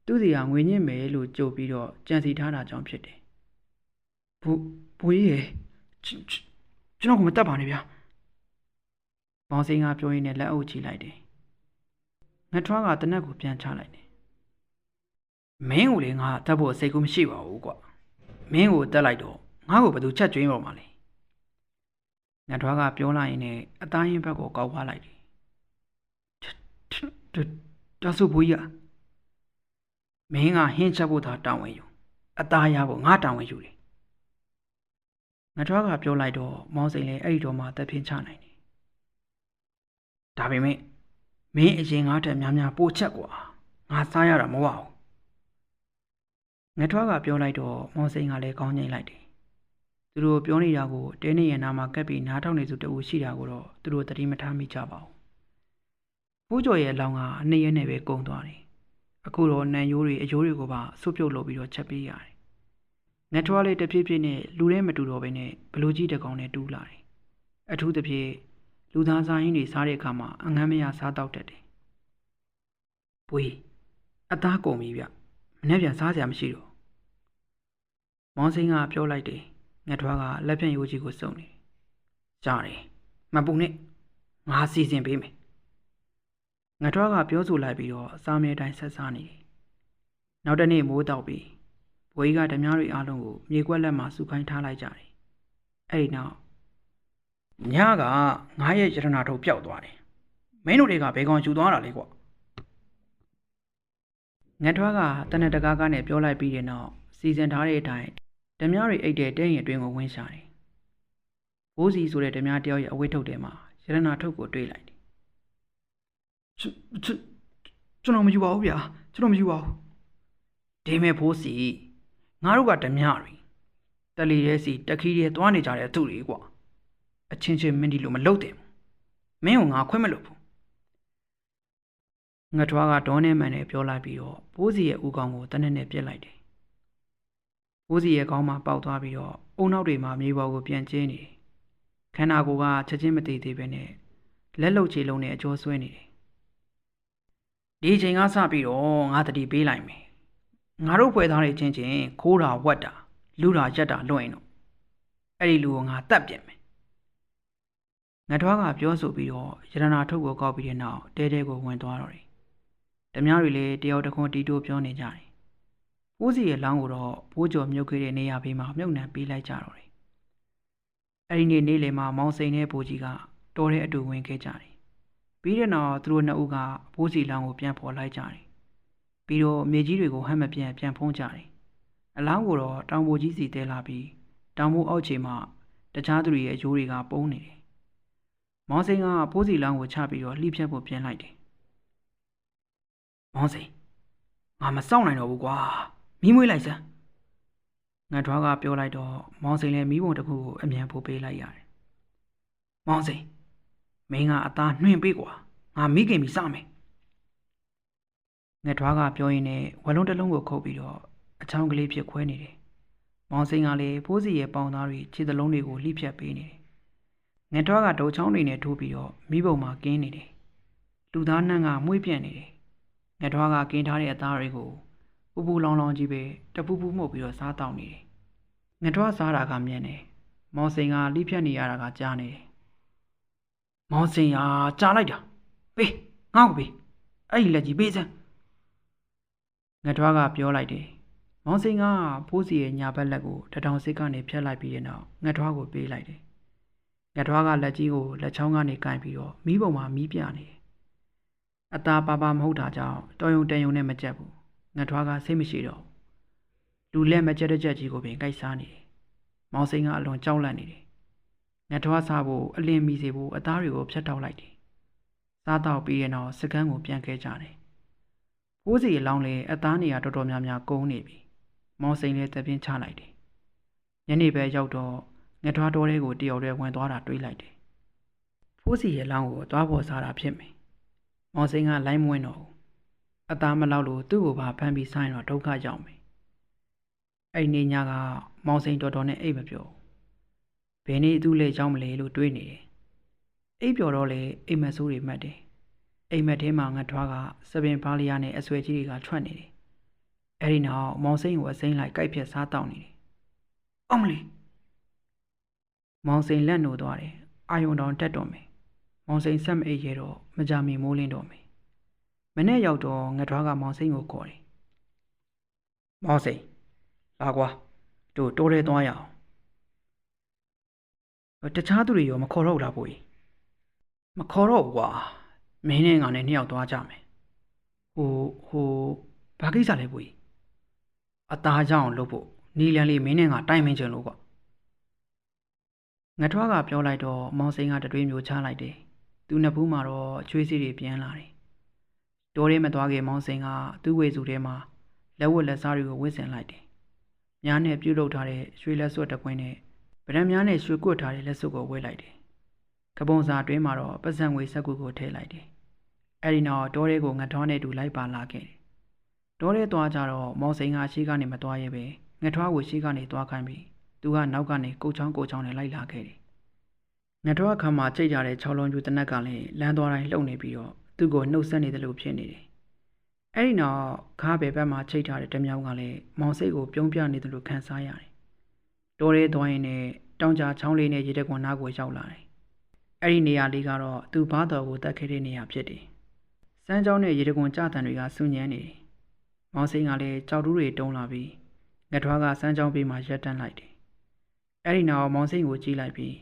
သူစီကငွေညစ်မယ်လို့ကြိုပြီးတော့ကြံစီထားတာကြောင့်ဖြစ်တယ်ဘိုးကြီးရယ်ကျွန်တော်ကမတက်ပါနဲ့ဗျာမောင်စိန်ကပြောရင်းနဲ့လက်အုပ်ချလိုက်တယ်ငှက်ထွားကတနက်ကိုပြန်ချလိုက်တယ်မင်းကိုလေငါတက်ဖို့စိတ်ကူးမရှိပါဘူးကွာမင်းကိုတက်လိုက်တော့ငါ့ကိုဘယ်သူချက်ကျွေးတော့မှလဲငှက်ထွားကပြောလိုက်ရင်လည်းအသားရင်ဘက်ကိုကောက်သွားလိုက်တယ်ဒါဆိုဘိုးကြီးကမင်းကဟင်းချက်ဖို့သာတောင်းဝင်ယူအသားရဖို့ငါတောင်းဝင်ယူတယ်ငှက်ထွားကပြောလိုက်တော့မောင်စိန်လည်းအဲ့ဒီတော့မှတက်ပြင်းချနိုင်တယ်ဒါပေမဲ့မင်းအရင်ငါ့ထက်များများပိုချက်ကွာငါစားရတာမဟုတ်ဘူးငှက်ထွားကပြောလိုက်တော့မောင်စိန်ကလည်းကောင်းငိမ့်လိုက်တယ်သူတို့ပြောနေတာကိုတဲနေရနာမှာကပ်ပြီးနားထောင်နေသူတဦးရှိတာကိုတော့သူတို့သတိမထားမိကြပါဘူးဖိုးကျော်ရဲ့အလောင်းကအနှစ်ရက်နဲ့ပဲကုန်သွားတယ်အခုတော့နံရိုးတွေအယိုးတွေကိုပါဆုပ်ပြုတ်လုပ်ပြီးတော့ချက်ပေးရတယ်ငှက်ထွားလေးတစ်ဖြည်းဖြည်းနဲ့လူထဲမတူတော့ဘဲနဲ့ဘလူးကြီးတစ်ကောင်နဲ့တူးလာတယ်အထူးသဖြင့်လူသားစားရင်းတွေစားတဲ့အခါမှာအငမ်းမရစားတော့တတ်တယ်ဘွေးအသားကုန်ပြီဗျမနေ့ပြန်စားစရာမရှိတော့မောင်စိန်ကပြောလိုက်တယ်ငှက်ထွားကလက်ဖြန့်ရိုးကြီးကိုစုံနေတယ်ကြားတယ်မပူနဲ့ငါစီစဉ်ပေးမယ်ငှက်ထွားကပြောဆိုလိုက်ပြီးတော့စားမဲတိုင်းဆက်စားနေတယ်နောက်တနေ့မိုးတောက်ပြီးဘွေးကဓမြတွေအားလုံးကိုမြေကွက်လက်မှာစုခိုင်းထားလိုက်ကြတယ်အဲ့ဒီနောက်ညကငါရဲ့ရတနာထုတ်ပျောက်သွားတယ်မင်းတို့တွေကဘယ်ကောင်ယူသွားတာလဲကွာငှက်ထွားကတနက်တကားကားနဲ့ပြောလိုက်ပြီးတဲ့နောက်စီစဉ်ထားတဲ့အတိုင်းဓမြတွေအိတ်တဲ့တဲရင်အတွင်းကိုဝင်ရှာတယ်ဘိုးစီဆိုတဲ့ဓမြတယောက်ရဲ့အဝတ်ထုတ်ထဲမှာရတနာထုတ်ကိုတွေ့လိုက်တယ်ကျွန်တော်မယူပါဘူးဗျာကျွန်တော်မယူပါဘူးဒီမဲ့ဘိုးစီငါတို့ကဓမြတွေတလီရဲစီတခီးရဲသွားနေကြတဲ့သူတွေကွာအချင်းချင်းမင်းဒီလိုမလုပ်တယ်မင်းကငါခွင့်မလုပ်ဘူးငှက်ထွားကဒေါနဲ့မှန်နဲ့ပြောလိုက်ပြီးတော့ဘိုးစီရဲ့ဦးခေါင်းကိုတနက်နဲ့ပြစ်လိုက်တယ်ဘိုးစီရဲ့ခေါင်းမှာပေါက်သွားပြီးတော့အုံနောက်တွေမှာမြေပေါ်ကိုပြန်ကျင်းနေတယ်ခန္ဓာကိုယ်ကချက်ချင်းမတည်သေးပဲနဲ့လက်လုံချေလုံးနဲ့အကျော်ဆွဲနေတယ်ဒီချိန်ကစပြီးတော့ငါတတိပေးလိုက်မယ်ငါတို့ဖွဲ့သားတွေချင်းချင်းခိုးတာဝက်တာလူတာရက်တာလွှင့်တော့အဲ့ဒီလူကိုငါတတ်ပြင်မယ်ငှက်ထွားကပြောဆိုပြီးတော့ရတနာထုတ်ကိုကောက်ပြီးတဲ့နောက်တဲတဲကိုဝင်သွားတော့တယ်ဓမြတွေလည်းတယောက်တစ်ခွန်းတီးတိုးပြောနေကြတယ်ဘိုးစီရဲ့လောင်းကိုတော့ဘိုးကျော်မြုပ်ခဲ့တဲ့နေရာဘေးမှာမြုပ်နှံပေးလိုက်ကြတော့တယ်အဲ့ဒီနေ့လေမှာမောင်စိန်နဲ့ဘိုးကြီးကတော်တဲ့အတူဝင်ခဲ့ကြတယ်ပြီးတဲ့နောက်သူတို့နှစ်ဦးကဘိုးစီလောင်းကိုပြန်ပေါ်လိုက်ကြတယ်ပြီးတော့မြေကြီးတွေကိုဟမ်းမပြန်ဖုံးကြတယ်အလောင်းကိုတော့တောင်ပိုကြီးစီတဲလာပြီးတောင်ပိုအောက်ခြေမှာတခြားသူတွေရဲ့အယိုးတွေကပုံးနေတယ်မောင်စိန်ကဘိုးစီလောင်းကိုချပြီးတော့လှိဖြတ်ဖို့ပြင်လိုက်တယ်မောင်စိန်ငါမစောင့်နိုင်တော့ဘူးကွာမီးမွေးလိုက်စမ်းငှက်ထွားကပြောလိုက်တော့မောင်စိန်လည်းမီးပုံတစ်ခုကိုအမြန်ပို့ပေးလိုက်ရတယ်မောင်စိန်မင်းကအသားနှွင်ပေးကွာငါမိခင်ပြီးစမယ်ငှက်ထွားကပြောရင်းနဲ့ဝလုံးတစ်လုံးကိုခုတ်ပြီးတော့အချောင်းကလေးဖြစ်ခွဲနေတယ်မောင်စိန်ကလည်းဘိုးစီရဲ့ပေါင်သားတွေခြေသလုံးတွေကိုလှိဖြတ်ပေးနေတယ်ငှက်ထွားကဒုံချောင်းတွေနဲ့ထိုးပြီးတော့မိဘုံမှာကင်းနေတယ်လူသားနှံ့ကမွေးပြန့်နေတယ်ငှက်ထွားကကင်းထားတဲ့အသားတွေကိုပူပူလောင်လောင်ကြီးပဲတပူပူမှုတ်ပြီးတော့စားတောက်နေတယ်ငှက်ထွားစားတာကမြင်တယ်မောင်စိန်ကလှိဖြတ်နေရတာကကြားနေတယ်မောင်စိန်ဟာကြားလိုက်တာပေးငါ့ကိုပေးအဲ့ဒီလက်ကြီးပေးစမ်းငှက်ထွားကပြောလိုက်တယ်မောင်စိန်ကဘိုးစီရဲ့ညာဘက်လက်ကိုတထောင်စစ်ကနေဖြတ်လိုက်ပြီးတဲ့နောက်ငှက်ထွားကိုပေးလိုက်တယ်ငှက်ထွားကလက်ကြီးကိုလက်ချောင်းကနေကင်ပြီးတော့မီးပုံမှာမီးပြနေတယ်အသားပါပါမဟုတ်တာကြောင့်တော်ယုံတန်ယုံနဲ့မကြက်ဘူးငှက်ထွားကစိတ်မရှိတော့လူလက်မကြက်တဲ့ကြက်ကြီးကိုပင်ကိုက်စားနေတယ်မောင်စိန်ကအလွန်ကြောက်လန့်နေတယ်ငှက်ထွားစားဖို့အလင်းမီစေဖို့အသားတွေကိုဖြတ်တောက်လိုက်တယ်စားတော့ပြီးတဲ့နောက်စကန်းကိုပြန်ခဲ့ကြတယ်ဘိုးစီအလောင်းလည်းအသားနေရတော်တော်များများကုန်းနေပြီမောင်စိန်လည်းတပြင်းချလိုက်တယ်ညနေပဲရောက်တော့ငှက်ထွားတော်တွေကိုတယောက်တည်းဝင်သွားတာတွေးလိုက်တယ်ဖိုးစီရဲ့လောင်းကိုသွားပေါ်စားတာဖြစ်မယ်မောင်စိန်ကလိုင်းမဝင်တော့ဘူးအသားမလောက်လို့သူ့ကိုပါဖမ်းပြီးဆိုင်တော့ဒုက္ခရောက်မယ်အဲ့နေညကမောင်စိန်တော်တော်နဲ့အိပ်မပြောဘယ်နေ့သူ့လေကြောင်းမလဲလို့တွေးနေတယ်အိပ်ပျော်တော့လေအိမ်မဆိုးတွေမှတ်တယ် အိမ်မက်ထဲမှာငှက်ထွားကစပင်ပါလျာနဲ့အဆွဲကြီးတွေကထွက်နေတယ်။အဲဒီနောက်မောင်စိန်ကိုအစိမ့်လိုက်ကြိုက်ဖြတ်စားတောက်နေတယ်။အမလီမောင်စိန်လက်နိုးသွားတယ်။အာယုံတောင်တက်တော့မယ်။မောင်စိန်ဆက်မအိပ်ရတော့မကြမီမိုးလင်းတော့မယ်။မနေ့ရောက်တော့ငှက်ထွားကမောင်စိန်ကိုခေါ်တယ်။မောင်စိန်လာကွာတို့တိုးရဲသွားရအောင်။တခြားသူတွေရောမခေါ်တော့လားဘိုးကြီး။မခေါ်တော့ဘူးကွာ။မင်းနဲ့ငါနဲ့နှစ်ယောက်သွားကြမယ်။ဘာကိစ္စလဲဘိုးကြီး။အသားကြောင်လုပ်ဖို့နီလန်လေးမင်းနဲ့ငါတိုင်မင်းချင်လို့ကွာ။ငှက်ထွားကပြောလိုက်တော့မောင်စိန်ကတတွေးမျိုးချလိုက်တယ်။သူ့နှစ်ဖူးမှာတော့ချွေးစီးတွေပြန်လာတယ်။တိုးရဲမသွားခင်မောင်စိန်ကသူ့ဝေစုထဲမှာလက်ဝတ်လက်စားတွေကိုဝစ်ဆင်လိုက်တယ်။မြားနဲ့ပြုတ်လုပ်ထားတဲ့ရွှေလက်စွပ်တစ်ပွင့်နဲ့ဗရံမြားနဲ့ရွှေကွတ်ထားတဲ့လက်စွပ်ကိုဝဲလိုက်တယ်။ကပုံစာအတွင်းမှာတော့ပတ်စံငွေစက်ကူကိုထည့်လိုက်တယ်။အဲဒီနောက်တိုးရဲကိုငှက်ထွားနဲ့တူလိုက်ပါလာခဲ့တယ်။တိုးရဲသွားကြတော့မောင်စိန်ကရှေ့ကနေမသွားရဲပဲငှက်ထွားကိုရှေ့ကနေသွားခိုင်းပြီးသူကနောက်ကနေကုတ်ချောင်းနဲ့လိုက်လာခဲ့တယ်။ငှက်ထွားခါမှာချိတ်ကြတဲ့6လုံးကျူတနက်ကလည်းလမ်းသွားတိုင်းလှုပ်နေပြီးတော့သူ့ကိုနှုတ်ဆက်နေတယ်လို့ဖြစ်နေတယ်။အဲဒီနောက်ခါးဘယ်ဘက်မှာချိတ်ထားတဲ့တမြောင်းကလည်းမောင်စိတ်ကိုပြုံးပြနေတယ်လို့ခံစားရတယ်။တိုးရဲသွားရင်လည်းတောင်ကြားချောင်းလေးနဲ့ရေတကွန်နားကိုရောက်လာတယ်။အဲဒီနေရာလေးကတော့သူ့ဘားတော်ကိုတတ်ခဲ့တဲ့နေရာဖြစ်တယ်။စမ်းကြောင်းနဲ့ရေတကွန်ကြတန်တွေကဆူညံနေတယ်။မောင်စိန်ကလည်းကြောက်တူးတွေတုံးလာပြီးငှက်ထွားကစမ်းကြောင်းပေးမှရက်တန်းလိုက်တယ်။အဲဒီနောက်မောင်စိန်ကိုကြည့်လိုက်ပြီ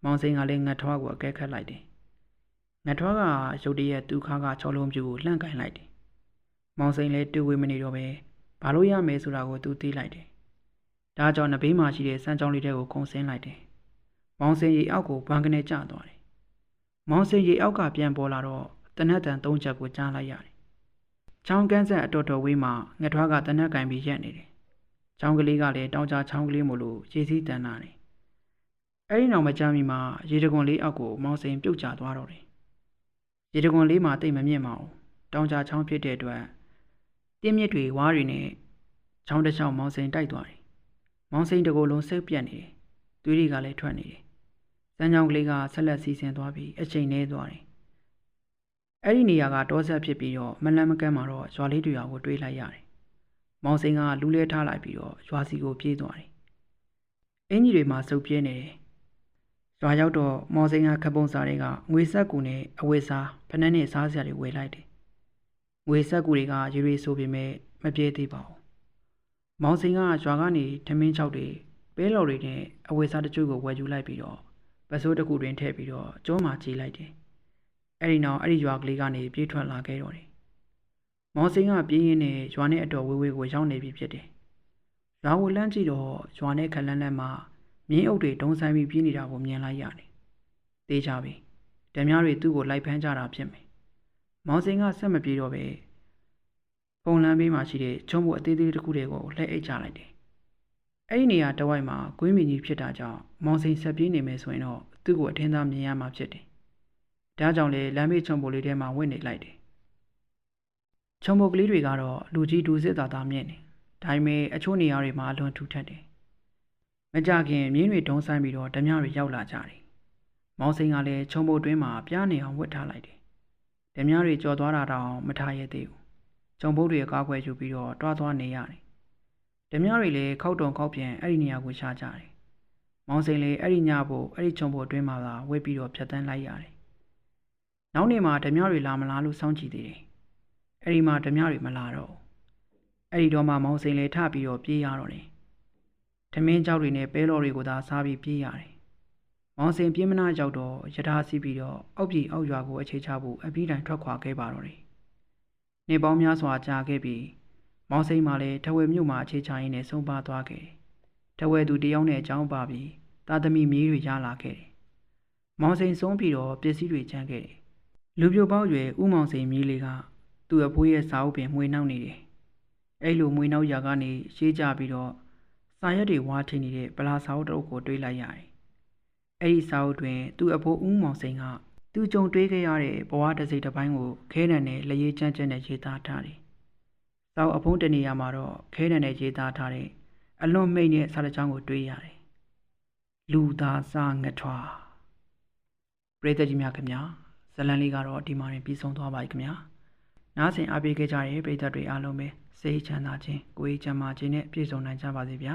းမောင်စိန်ကလည်းငှက်ထွားကိုအကဲခတ်လိုက်တယ်။ငှက်ထွားကရုတ်တရက်သူ့ခါက6လုံးပြူကိုလှန့်ကင်လိုက်တယ်။မောင်စိန်လည်းတွေ့ဝေမနေတော့ပဲဘာလို့ရမယ်ဆိုတာကိုသူသိလိုက်တယ်။ဒါကြောင့်နဘေးမှာရှိတဲ့စမ်းကြောင်းလေးတွေကိုခုံဆင်းလိုက်တယ်။မောင်စိန်ရေအောက်ကိုဘန်ကနေကျသွားတယ်။မောင်စိန်ရေအောက်ကပြန်ပေါ်လာတော့တနက်တန်3ချက်ကိုကြားလိုက်ရတယ်။ချောင်းကန်းဆက်အတော်ဝေးမှာငှက်ထွားကတနက်ကင်ပြီးရက်နေတယ်။ချောင်းကလေးကလည်းတောင်ကြားချောင်းကလေးမို့လို့ရေစီးတန်လာတယ်။အဲဒီနောက်မကြာမီမှာရေတကွန်လေးအောက်ကိုမောင်စိန်ပြုတ်ကျသွားတော့တယ်။ရေတကွန်လေးမှာတိတ်မမြင့်မအောင်တောင်ကြားချောင်းဖြစ်တဲ့အတွက်တင်းမြစ်တွေဝါးတွေနဲ့ချောင်းတစ်ချောင်းမောင်စိန်တိုက်သွားတယ်။မောင်စိန်တကိုယ်လုံးစိတ်ပြတ်နေတယ်။သွေးတွေကလည်းထွက်နေတယ်။စမ်းချောင်းကလေးကဆက်လက်စီးဆင်းသွားပြီးအချိန်နှဲသွားတယ်။အဲ့ဒီနေရာကတောဆက်ဖြစ်ပြီးတော့မလန်းမကန်းမှာတော့ရွာလေးတွေကိုတွေးလိုက်ရတယ်။မောင်စိန်ကလူးလဲထားလိုက်ပြီးတော့ရွာစီကိုပြေးသွားတယ်။အင်ကြီးတွေမှာစုပ်ပြဲနေတယ်။ရွာရောက်တော့မောင်စိန်ကခပုံစားတွေကငွေဆက်ကူနဲ့အဝတ်စားဖနက်နဲ့စားစရာတွေဝယ်လိုက်တယ်။ငွေဆက်ကူတွေကရေတွေဆိုပေမဲ့မပြေသေးပါဘူး။မောင်စိန်ကရွာကနေထမင်းချောက်တွေပဲလော်တွေနဲ့အဝတ်စားတချို့ကိုဝယ်ယူလိုက်ပြီးတော့ပစိုးတစ်ခုတွင်ထည့်ပြီးတော့ကျုံးမှာကြီးလိုက်တယ်။အဲဒီနောက်အဲ့ဒီရွာကလေးကနေပြေးထွက်လာခဲ့တော့တယ်။မောင်စိန်ကပြေးရင်းနဲ့ရွာနဲ့အတော်ဝေးဝေးကိုရောက်နေပြီဖြစ်တယ်။ရွာကိုလမ်းကြည့်တော့ရွာနဲ့ခလန်းလန်းမှာမြင်းအုပ်တွေတုံးဆိုင်ပြီးပြေးနေတာကိုမြင်လိုက်ရတယ်။သေးချပြီ။ဓမြတွေသူ့ကိုလိုက်ဖမ်းကြတာဖြစ်မယ်။မောင်စိန်ကဆက်မပြေးတော့ပဲပုံလန်းဘေးမှာရှိတဲ့ချုံးဖို့အသေးသေးတစ်ခုတွေကိုလှည့်အိတ်ချလိုက်တယ်။အဲ့ဒီနေရာတဝိုက်မှာကွင်းမီကြီးဖြစ်တာကြောင့်မောင်စိန်ဆက်ပြေးနေမယ်ဆိုရင်တော့သူ့ကိုအထင်သာမြင်ရမှာဖြစ်တယ်။ဒါကြောင့်လေလမ်းဘေးချုံဖို့လေးထဲမှာဝင်နေလိုက်တယ်။ချုံဖို့ကလေးတွေကတော့လူကြီးဒူစစ်သားသားမြင့်နေ။ဒါပေမဲ့အချို့နေရာတွေမှာအလွန်ထူထပ်တယ်။မကြခင်မြင်းတွေတုံးဆိုင်ပြီးတော့ဓမြတွေရောက်လာကြတယ်။မောင်စိန်ကလည်းချုံဖို့တွင်းမှာပြားနေအောင်ဝတ်ထားလိုက်တယ်။ဓမြတွေကြော်သွားတာတောင်မထားရသေးဘူး။ချုံဖို့တွေအကားကွယ်ယူပြီးတော့တွားသွားနေရတယ်။ဓမြတွေလည်းခောက်တုံခောက်ပြန်အဲ့ဒီနေရာကိုရှားကြတယ်။မောင်စိန်လည်းအဲ့ဒီညဖို့အဲ့ဒီချုံဖို့အတွင်းမှာလာဝတ်ပြီးတော့ဖြတ်တန်းလိုက်ရတယ်။နောက်နေ့မှာဓမြတွေလာမလားလို့စောင့်ကြည့်သေးတယ်။အဲ့ဒီမှာဓမြတွေမလာတော့။အဲ့ဒီတော့မှမောင်စိန်လည်းထပြီးတော့ပြေးရတော့တယ်။ထမင်းကြောက်တွေနဲ့ပဲလော်တွေကိုသာစားပြီးပြေးရတယ်။မောင်စိန်ပြင်းမနာရောက်တော့ရထားစီးပြီးတော့အောက်ပြည်အောက်ရွာကိုအခြေချဖို့အပြီးတိုင်ထွက်ခွာခဲ့ပါတော့တယ်။နေပေါင်းများစွာကြာခဲ့ပြီးမောင်စိန်မှလည်းထဝယ်မြို့မှာအခြေချရင်းနဲ့ဆုံးပါသွားခဲ့တယ်။ထဝယ်သူတယောက်နဲ့အကြောင်းပါပြီးသားသမီးမြေးတွေရလာခဲ့တယ်။မောင်စိန်ဆုံးပြီးတော့ပစ္စည်းတွေချမ်းခဲ့တယ်။လူပြိုပေါရွယ်ဦးမောင်စိန်မြေးလေးကသူ့အဖိုးရဲ့စာအုပ်ပင်မွေနှောက်နေတယ်။အဲ့လိုမွေနှောက်ရာကနေရှေးကြပြီးတော့စာရက်တွေဝါထိန်နေတဲ့ပလာစာအုပ်တစ်အုပ်ကိုတွေးလိုက်ရတယ်။အဲ့ဒီစာအုပ်တွင်သူ့အဖိုးဦးမောင်စိန်ကသူကြုံတွေးခဲ့ရတဲ့ဘဝတစ်စိတ်တစ်ပိုင်းကိုခဲနံနဲ့လျေးကျန်းကျန်းနဲ့ရေးသားထားတယ်။စာအုပ်အဖုံးတနေရာမှာတော့ခဲနံနဲ့ရေးသားထားတဲ့အလွန်မိတ်တဲ့စာတစ်ကြောင်းကိုတွေးရတယ်။လူသားစားငှက်ထွားပရိသတ်ကြီးများခင်ဗျာ ဇလန်လေးကတော့ဒီမှာပြီးဆုံးသွားပါပြီခင်ဗျာနားဆင်အားပေးခဲ့ကြတဲ့ပရိသတ်တွေအားလုံးပဲစိတ်ချမ်းသာခြင်းကိုယ်ချမ်းသာခြင်းနဲ့ပြည့်စုံနိုင်ကြပါစေဗျာ